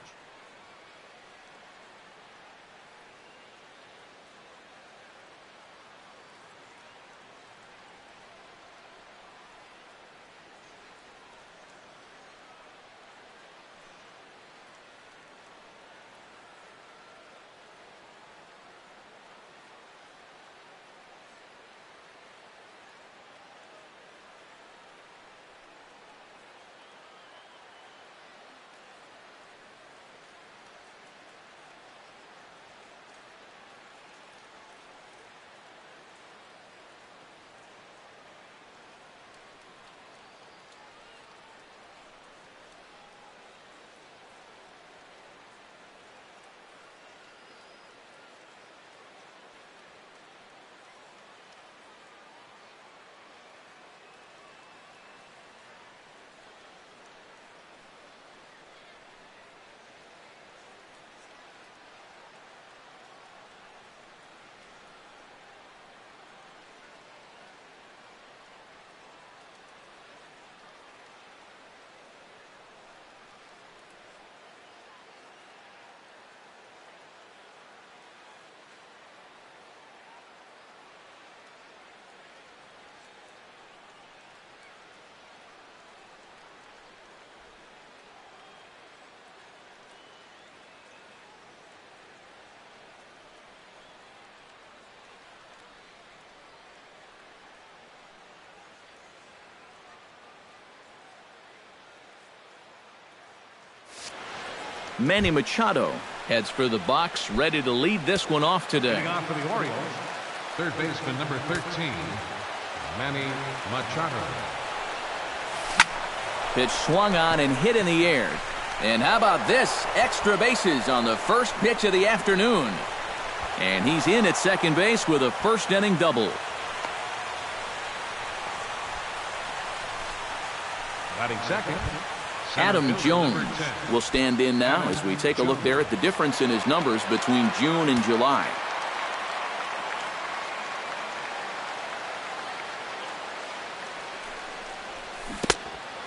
Manny Machado heads for the box, ready to lead this one off today. Leading off for the Orioles, third baseman number 13, Manny Machado. Pitch swung on and hit in the air. And how about this? Extra bases on the first pitch of the afternoon. And he's in at second base with a first-inning double. Batting second, Adam Jones will stand in now as we take a look there at the difference in his numbers between June and July.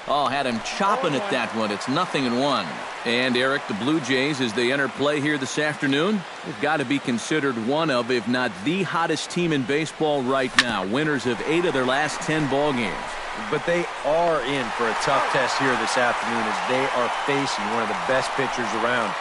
Oh, had him chopping at that one. It's 0-1. And Eric, the Blue Jays, as they enter play here this afternoon, they've got to be considered one of, if not the hottest team in baseball right now. Winners of 8 of their last 10 ball games. But they are in for a tough test here this afternoon as they are facing one of the best pitchers around.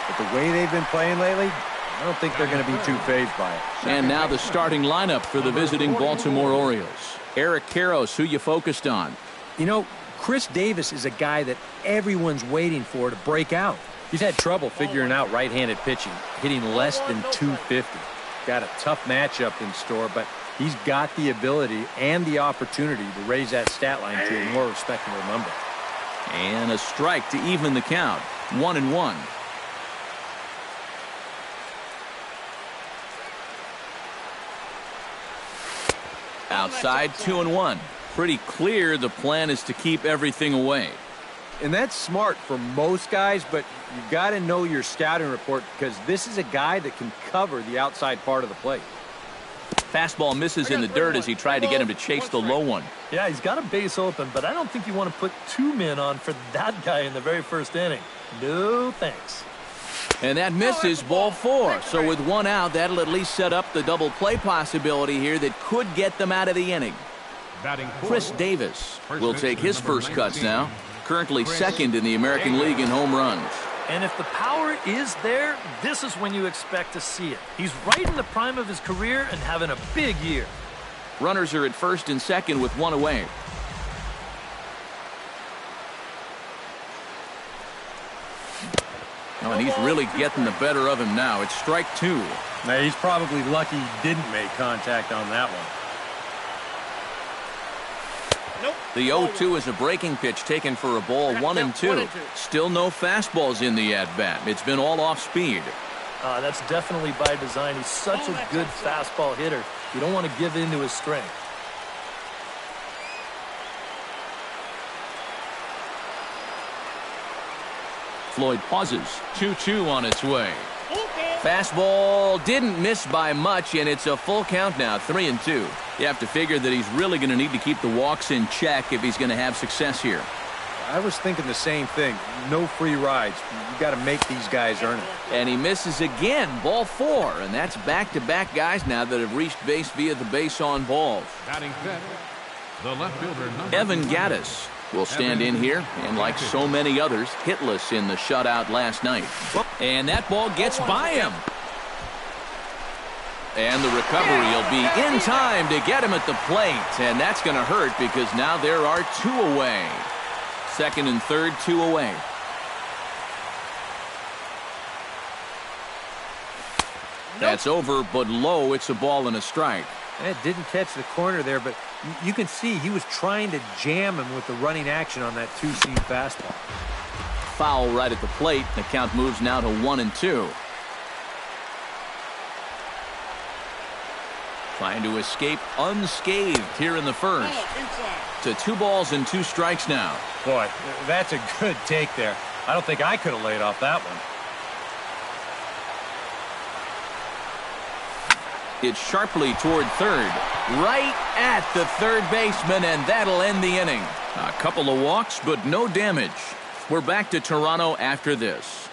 But the way they've been playing lately, I don't think they're going to be too fazed by it. And now the starting lineup for the visiting Baltimore Orioles. Eric Karros, who you focused on. You know, Chris Davis is a guy that everyone's waiting for to break out. He's had trouble figuring out right-handed pitching, hitting less than 250. Got a tough matchup in store, but he's got the ability and the opportunity to raise that stat line to a more respectable number. And a strike to even the count. 1-1. Outside, 2-1. Pretty clear the plan is to keep everything away. And that's smart for most guys, but you got to know your scouting report because this is a guy that can cover the outside part of the plate. Fastball misses in the dirt as he tried to get him to chase the low one. Yeah, he's got a base open, but I don't think you want to put 2 men on for that guy in the very first inning. No thanks. And that misses, ball 4. So with 1 out, that'll at least set up the double play possibility here that could get them out of the inning. Chris Davis will take his first cuts now. Currently second in the American League in home runs. And if the power is there, this is when you expect to see it. He's right in the prime of his career and having a big year. Runners are at first and second with 1 away. Oh, and he's really getting the better of him now. It's strike 2. Now, he's probably lucky he didn't make contact on that one. The 0-2 is a breaking pitch taken for a ball. 1-2. Still no fastballs in the at-bat. It's been all off speed. That's definitely by design. He's such a good fastball hitter. You don't want to give in to his strength. Floyd pauses. 2-2 on its way. Fastball didn't miss by much, and it's a full count now, 3-2. You have to figure that he's really going to need to keep the walks in check if he's going to have success here. I was thinking the same thing. No free rides. You got to make these guys earn it. And he misses again, ball 4, and that's back-to-back guys now that have reached base via the base on balls. Batting fifth, the left fielder, Evan Gattis will stand in here, and like so many others, hitless in the shutout last night. And that ball gets by him. And the recovery will be in time to get him at the plate, and that's going to hurt because now there are 2 away. Second and third, 2 away. That's over, but low. It's a ball and a strike. It didn't catch the corner there, but you can see he was trying to jam him with the running action on that 2-seam fastball. Foul right at the plate. The count moves now to 1-2. Trying to escape unscathed here in the first. To 2 balls and 2 strikes now. Boy, that's a good take there. I don't think I could have laid off that one. It's sharply toward third. Right at the third baseman, and that'll end the inning. A couple of walks, but no damage. We're back to Toronto after this.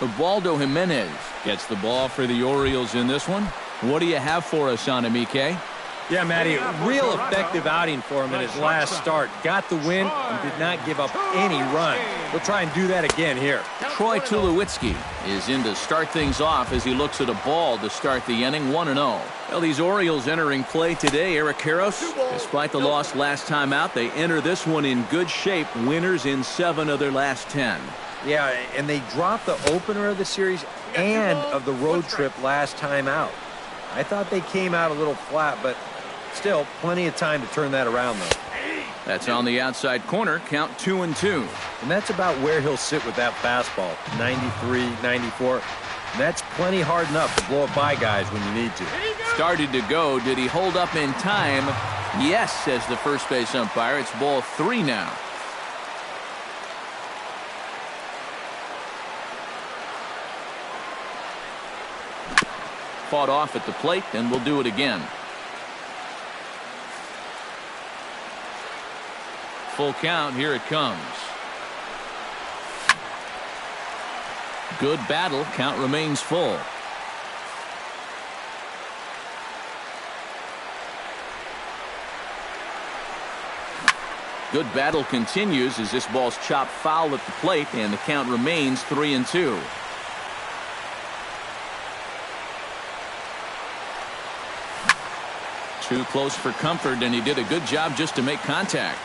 Ubaldo Jimenez gets the ball for the Orioles in this one. What do you have for us on him, EK? Yeah, Matty, real effective outing for him in his last start. Got the win and did not give up any run. We'll try and do that again here. Troy Tulowitzki is in to start things off as he looks at a ball to start the inning, 1-0. Well, these Orioles entering play today, Eric Karros, despite the loss last time out, they enter this one in good shape, winners in 7 of their last 10. Yeah, and they dropped the opener of the series and of the road trip last time out. I thought they came out a little flat, but still plenty of time to turn that around, though. That's on the outside corner, count 2-2. And that's about where he'll sit with that fastball, 93, 94. And that's plenty hard enough to blow it by guys when you need to. Started to go. Did he hold up in time? Yes, says the first base umpire. It's ball 3 now. Fought off at the plate, and we'll do it again. Full count, here it comes. Good battle, count remains full. Good battle continues as this ball's chopped foul at the plate, and the count remains 3-2. Too close for comfort, and he did a good job just to make contact.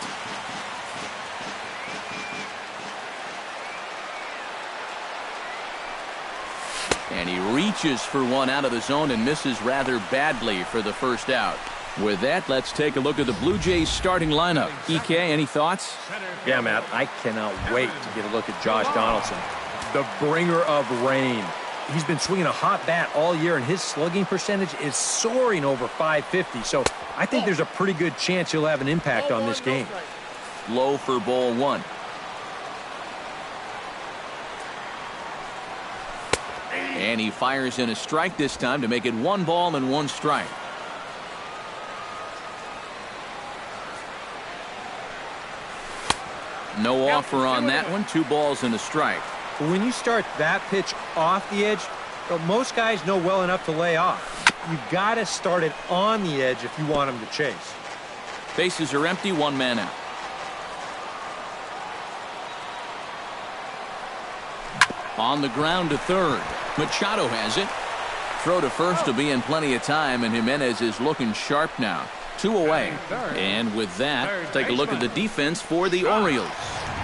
And he reaches for one out of the zone and misses rather badly for the first out. With that, let's take a look at the Blue Jays starting lineup. EK, any thoughts? Yeah, Matt, I cannot wait to get a look at Josh Donaldson, the bringer of rain. He's been swinging a hot bat all year, and his slugging percentage is soaring over .550. So I think there's a pretty good chance he'll have an impact on this game. Low for ball 1. And he fires in a strike this time to make it 1 ball and 1 strike. No offer on that one. 2 balls and a strike. But when you start that pitch off the edge, well, most guys know well enough to lay off. You've got to start it on the edge if you want him to chase. Bases are empty, 1 man out. On the ground to third. Machado has it. Throw to first will be in plenty of time, and Jimenez is looking sharp now. 2 away. And with that, take a look at the defense for the Orioles.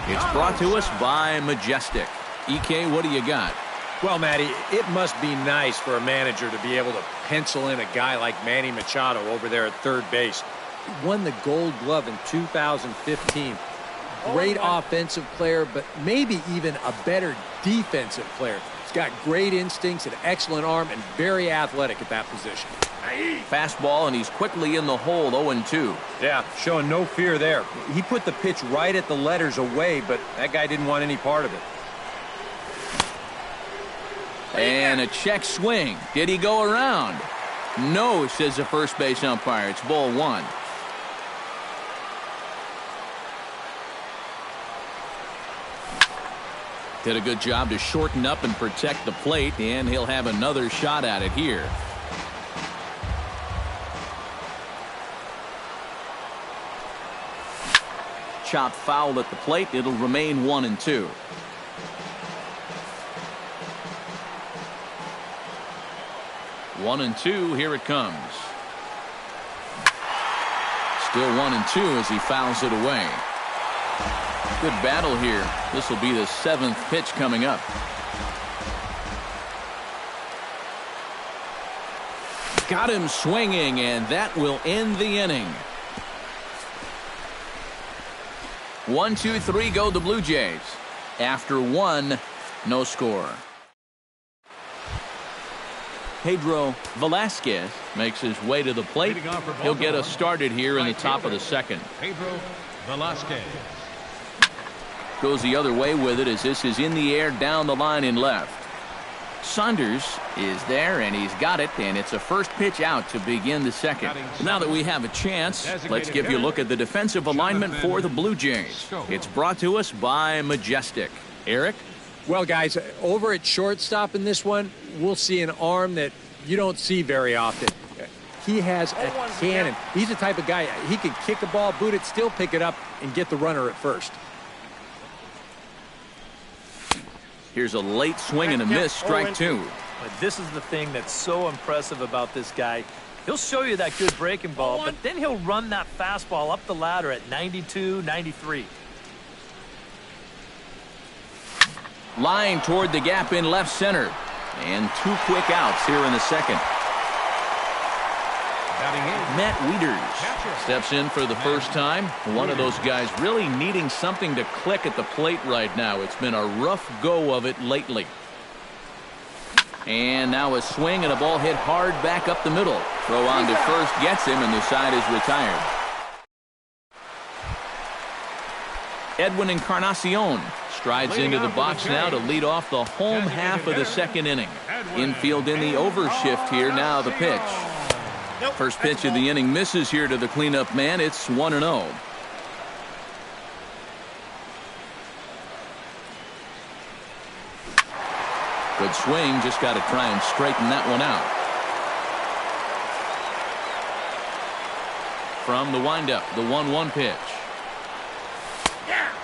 It's brought to us by Majestic. EK, what do you got? Well, Matty, it must be nice for a manager to be able to pencil in a guy like Manny Machado over there at third base. He won the Gold Glove in 2015. Great offensive player, but maybe even a better defensive player. He's got great instincts, an excellent arm, and very athletic at that position. Fastball, and he's quickly in the hole, 0-2. Yeah, showing no fear there. He put the pitch right at the letters away, but that guy didn't want any part of it. And a check swing. Did he go around? No, says the first base umpire. It's ball 1. Did a good job to shorten up and protect the plate, and he'll have another shot at it here. Chopped foul at the plate. It'll remain 1-2. One and two, here it comes. Still 1-2 as he fouls it away. Good battle here. This will be the 7th pitch coming up. Got him swinging, and that will end the inning. 1, 2, 3 go the Blue Jays. After 1, no score. Pedro Velasquez makes his way to the plate. He'll get us started here in the top of the 2nd. Pedro Velasquez goes the other way with it as this is in the air down the line in left. Saunders is there, and he's got it, and it's a first pitch out to begin the 2nd. Now that we have a chance, let's give you a look at the defensive alignment for the Blue Jays. It's brought to us by Majestic. Eric? Well, guys, over at shortstop in this one, we'll see an arm that you don't see very often. He has a cannon. He's the type of guy, he can kick the ball, boot it, still pick it up, and get the runner at first. Here's a late swing and a miss, strike two. But this is the thing that's so impressive about this guy. He'll show you that good breaking ball, but then he'll run that fastball up the ladder at 92, 93. Line toward the gap in left center. And 2 quick outs here in the second. Matt Wieters steps in for the first time. One of those guys really needing something to click at the plate right now. It's been a rough go of it lately. And now a swing and a ball hit hard back up the middle. Throw on to first gets him, and the side is retired. Edwin Encarnacion strides into the box now to lead off the home half of the second inning. Infield in the overshift here. Now the pitch. First pitch of the inning misses here to the cleanup man. It's 1-0. Good swing, just got to try and straighten that one out. From the windup, the 1-1 pitch.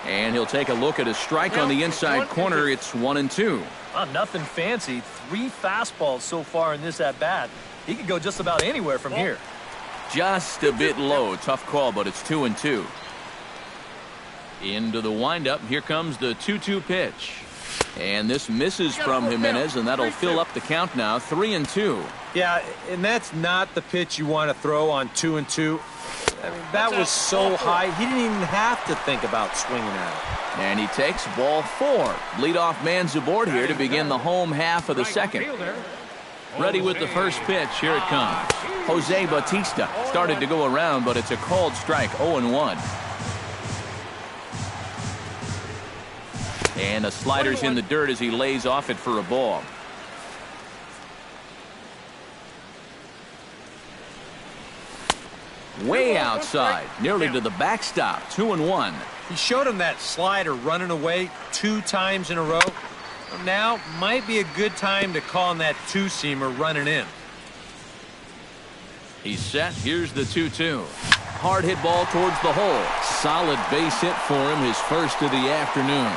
And he'll take a look at a strike on the inside corner. It's 1-2. Nothing fancy. 3 fastballs so far in this at-bat. He could go just about anywhere from here. Just a bit low. Tough call, but it's 2-2. Into the windup. Here comes the 2-2 pitch. And this misses from Jimenez, and that'll fill up the count now. 3-2. Yeah, and that's not the pitch you want to throw on 2-2. I mean, that was so high, he didn't even have to think about swinging at it. And he takes ball 4. Leadoff man's aboard here to begin the home half of the second. Ready with the first pitch. Here it comes. Jose Bautista started to go around, but it's a called strike. 0-1. And a slider's in the dirt as he lays off it for a ball. Way outside, nearly to the backstop. 2-1. He showed him that slider running away 2 times in a row. Now might be a good time to call on that 2-seamer running in. He's set. Here's the 2-2. Hard hit ball towards the hole. Solid base hit for him, his first of the afternoon.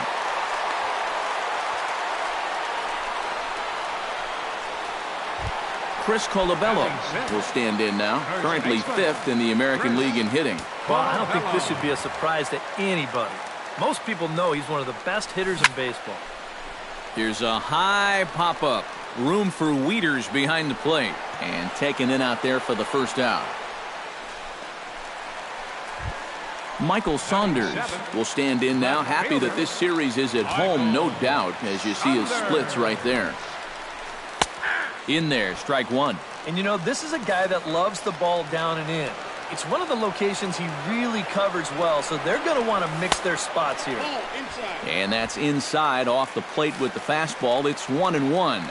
Chris Colabello will stand in now, currently 5th in the American League in hitting. Well, I don't think this should be a surprise to anybody. Most people know he's one of the best hitters in baseball. Here's a high pop-up. Room for Wieters behind the plate. And taken in out there for the first out. Michael Saunders will stand in now. Happy that this series is at home, no doubt, as you see his splits right there. In there, strike 1. And you know, this is a guy that loves the ball down and in. It's one of the locations he really covers well, so they're going to want to mix their spots here. And that's inside off the plate with the fastball. It's 1-1.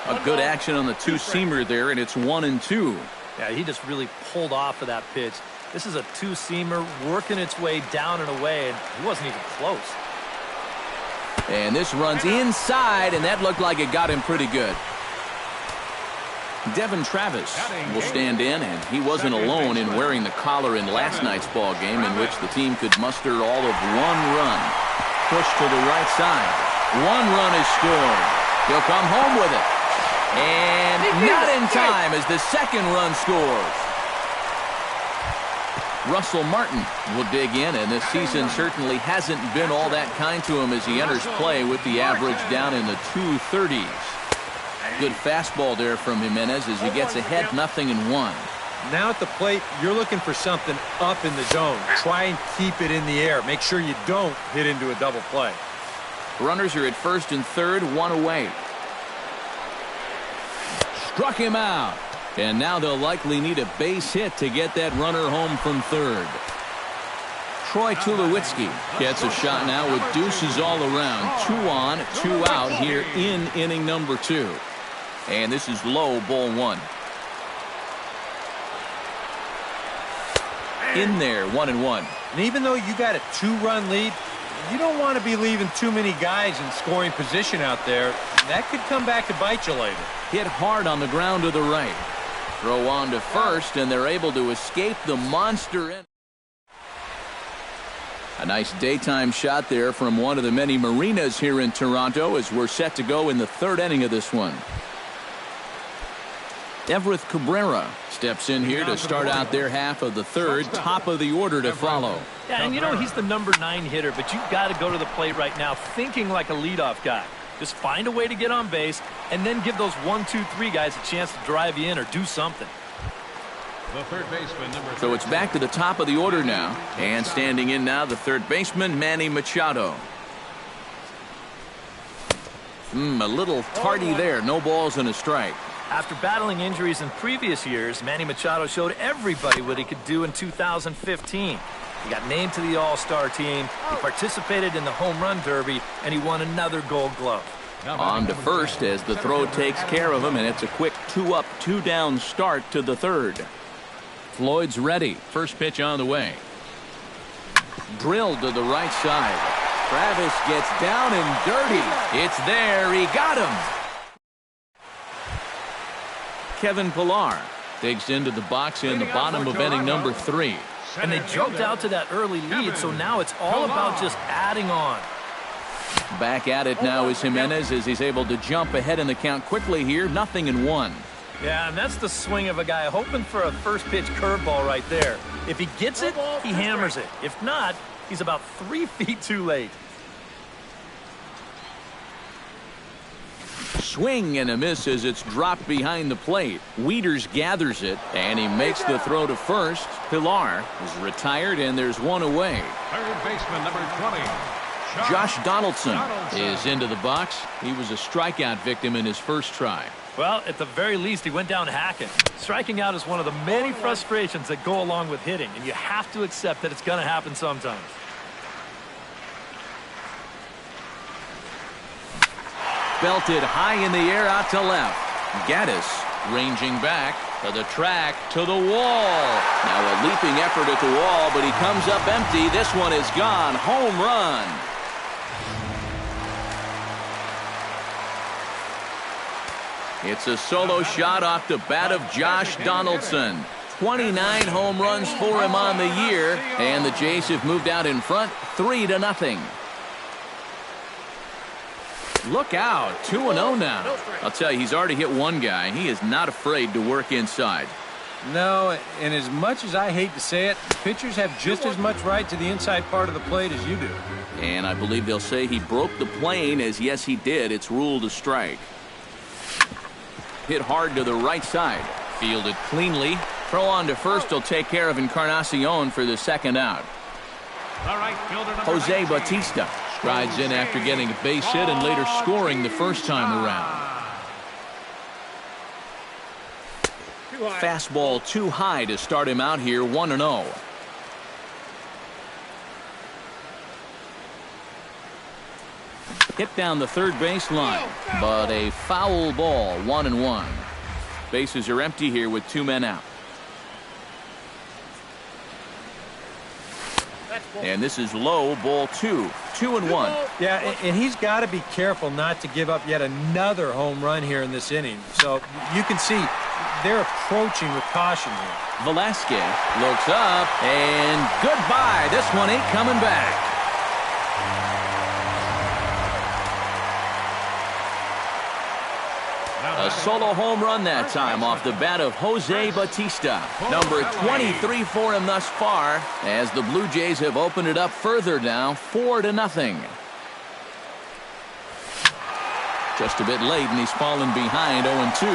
A good action on the 2-seamer there, and it's 1-2. Yeah, he just really pulled off of that pitch. This is a 2-seamer working its way down and away, and he wasn't even close. And this runs inside, and that looked like it got him pretty good. Devin Travis will stand in, and he wasn't alone in wearing the collar in last night's ball game, in which the team could muster all of 1 run. Push to the right side. 1 run is scored. He'll come home with it. And not in time as the second run scores. Russell Martin will dig in, and this season certainly hasn't been all that kind to him as he enters play with the average down in the 230s. Good fastball there from Jimenez as he gets ahead 0-1. Now at the plate, you're looking for something up in the zone. Try and keep it in the air. Make sure you don't hit into a double play. Runners are at first and third, 1 away. Struck him out. And now they'll likely need a base hit to get that runner home from third. Troy Tulowitzki gets a shot now with deuces all around. 2 on, 2 out here in inning number 2. And this is low, ball 1. In there, 1-1. And even though you got a 2-run lead, You don't want to be leaving too many guys in scoring position out there. That could come back to bite you later. Hit hard on the ground to the right. Throw on to first, and they're able to escape the monster in. A nice daytime shot there from one of the many marinas here in Toronto as we're set to go in the third inning of this one. Everett Cabrera steps in here to start out their half of the third, top of the order to follow. Yeah, and you know he's the number 9 hitter, but you've got to go to the plate right now thinking like a leadoff guy. Just find a way to get on base and then give those 1, 2, 3 guys a chance to drive you in or do something. The third baseman, number 13. So it's back to the top of the order now. And standing in now, the third baseman, Manny Machado. A little tardy there. No balls and a strike. After battling injuries in previous years, Manny Machado showed everybody what he could do in 2015. He got named to the All-Star team, he participated in the Home Run Derby, and he won another Gold Glove. On to first as the throw takes care of him, and it's a quick 2-up, 2-down start to the third. Floyd's ready. First pitch on the way. Drilled to the right side. Travis gets down and dirty. It's there. He got him. Kevin Pillar digs into the box in the bottom of inning number 3. And they jumped out to that early lead, so now it's all about just adding on. Back at it now is Jimenez as he's able to jump ahead in the count quickly here. 0-1. Yeah, and that's the swing of a guy hoping for a first pitch curveball right there. If he gets it, he hammers it. If not, he's about 3 feet too late. Swing and a miss as it's dropped behind the plate. Wieters gathers it, and he makes the throw to first. Pillar is retired, and there's one away. Third baseman, number 20. Josh Donaldson is into the box. He was a strikeout victim in his first try. Well, at the very least, he went down hacking. Striking out is one of the many frustrations that go along with hitting, and you have to accept that it's going to happen sometimes. Belted high in the air out to left. Gaddis ranging back to the track to the wall. Now a leaping effort at the wall, but he comes up empty. This one is gone. Home run. It's a solo shot off the bat of Josh Donaldson. 29 home runs for him on the year, and the Jays have moved out in front 3-0. Look out, 2-0 now. I'll tell you, he's already hit one guy. He is not afraid to work inside. No, and as much as I hate to say it, pitchers have just as much right to the inside part of the plate as you do. And I believe they'll say he broke the plane, as yes, he did. It's ruled a strike. Hit hard to the right side. Fielded cleanly. Throw on to first will take care of Encarnacion for the second out. Jose Bautista strides in after getting a base hit and later scoring the first time around. Fastball too high to start him out here, 1-0. Hit down the third baseline, but a foul ball, 1-1. Bases are empty here with 2 men out. And this is low, ball 2, 2-1. Yeah, and he's got to be careful not to give up yet another home run here in this inning. So you can see they're approaching with caution here. Velasquez looks up, and goodbye. This one ain't coming back. A solo home run that time off the bat of Jose Bautista. Number 23 for him thus far, as the Blue Jays have opened it up further now, 4-0. Just a bit late, and he's fallen behind 0-2.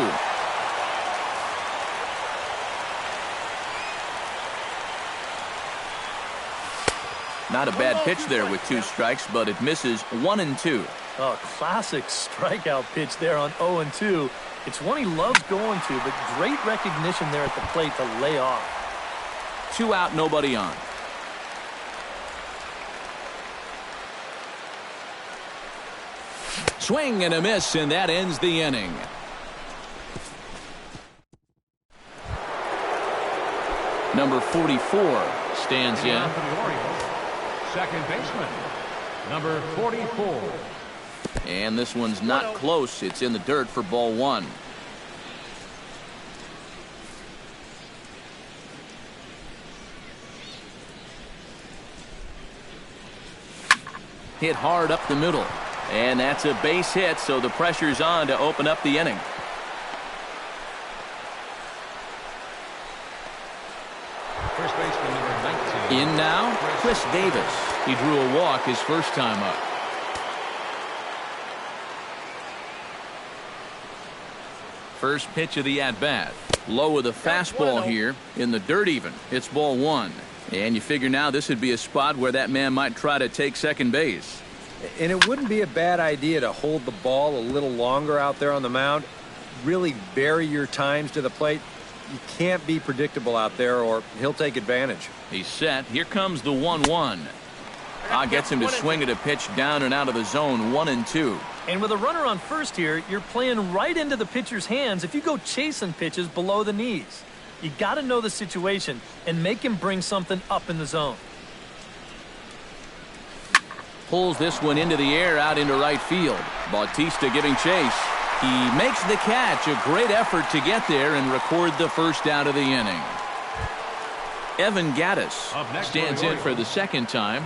Not a bad pitch there with 2 strikes, but it misses 1-2. Oh, classic strikeout pitch there on 0-2. It's one he loves going to, but great recognition there at the plate to lay off. 2 out, nobody on. Swing and a miss, and that ends the inning. Number 44 stands in. For the Orioles, second baseman, number 44. And this one's not close. It's in the dirt for ball one. Hit hard up the middle. And that's a base hit, so the pressure's on to open up the inning. First baseman number 19. In now, Chris Davis. He drew a walk his first time up. First pitch of the at-bat. Low with a fastball here. In the dirt even. It's ball one. And you figure now this would be a spot where that man might try to take second base. And it wouldn't be a bad idea to hold the ball a little longer out there on the mound. Really vary your times to the plate. You can't be predictable out there or he'll take advantage. He's set. Here comes the 1-1. Gets him to swing at a pitch down and out of the zone, 1-2. And with a runner on first here, you're playing right into the pitcher's hands if you go chasing pitches below the knees. You got to know the situation and make him bring something up in the zone. Pulls this one into the air out into right field. Bautista giving chase. He makes the catch. A great effort to get there and record the first out of the inning. Evan Gattis stands in for the second time.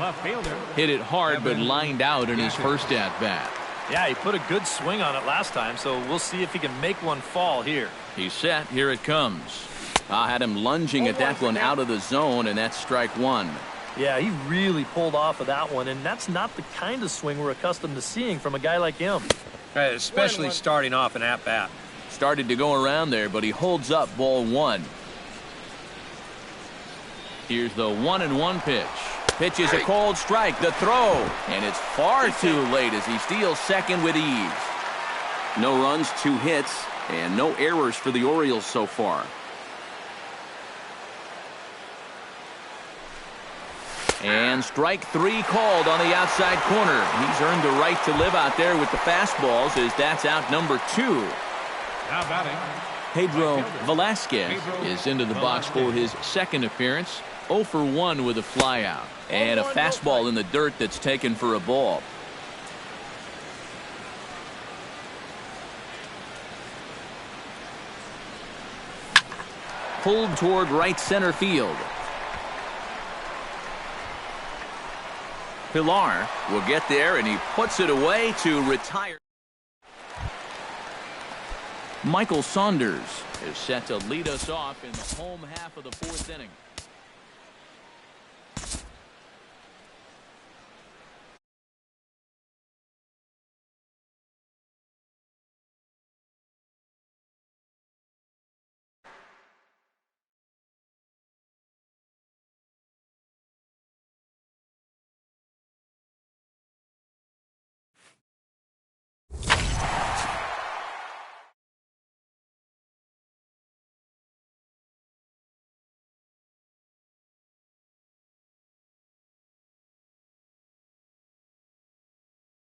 Hit it hard but lined out in his first at-bat. Yeah, he put a good swing on it last time, so we'll see if he can make one fall here. He's set. Here it comes. Had him lunging at that one out of the zone, and that's strike one. Yeah, he really pulled off of that one, and that's not the kind of swing we're accustomed to seeing from a guy like him. Right, especially starting off an at-bat. Started to go around there, but he holds up ball one. Here's the 1-1 pitch. Pitch is a cold strike. The throw. And it's far too late as he steals second with ease. No runs, 2 hits, and no errors for the Orioles so far. And strike 3 called on the outside corner. He's earned the right to live out there with the fastballs as that's out number 2. Now batting, Pedro Velasquez is into the box for his second appearance. 0 for 1 with a flyout. And a fastball in the dirt that's taken for a ball. Pulled toward right center field. Pilar will get there, and he puts it away to retire. Michael Saunders is set to lead us off in the home half of the 4th inning.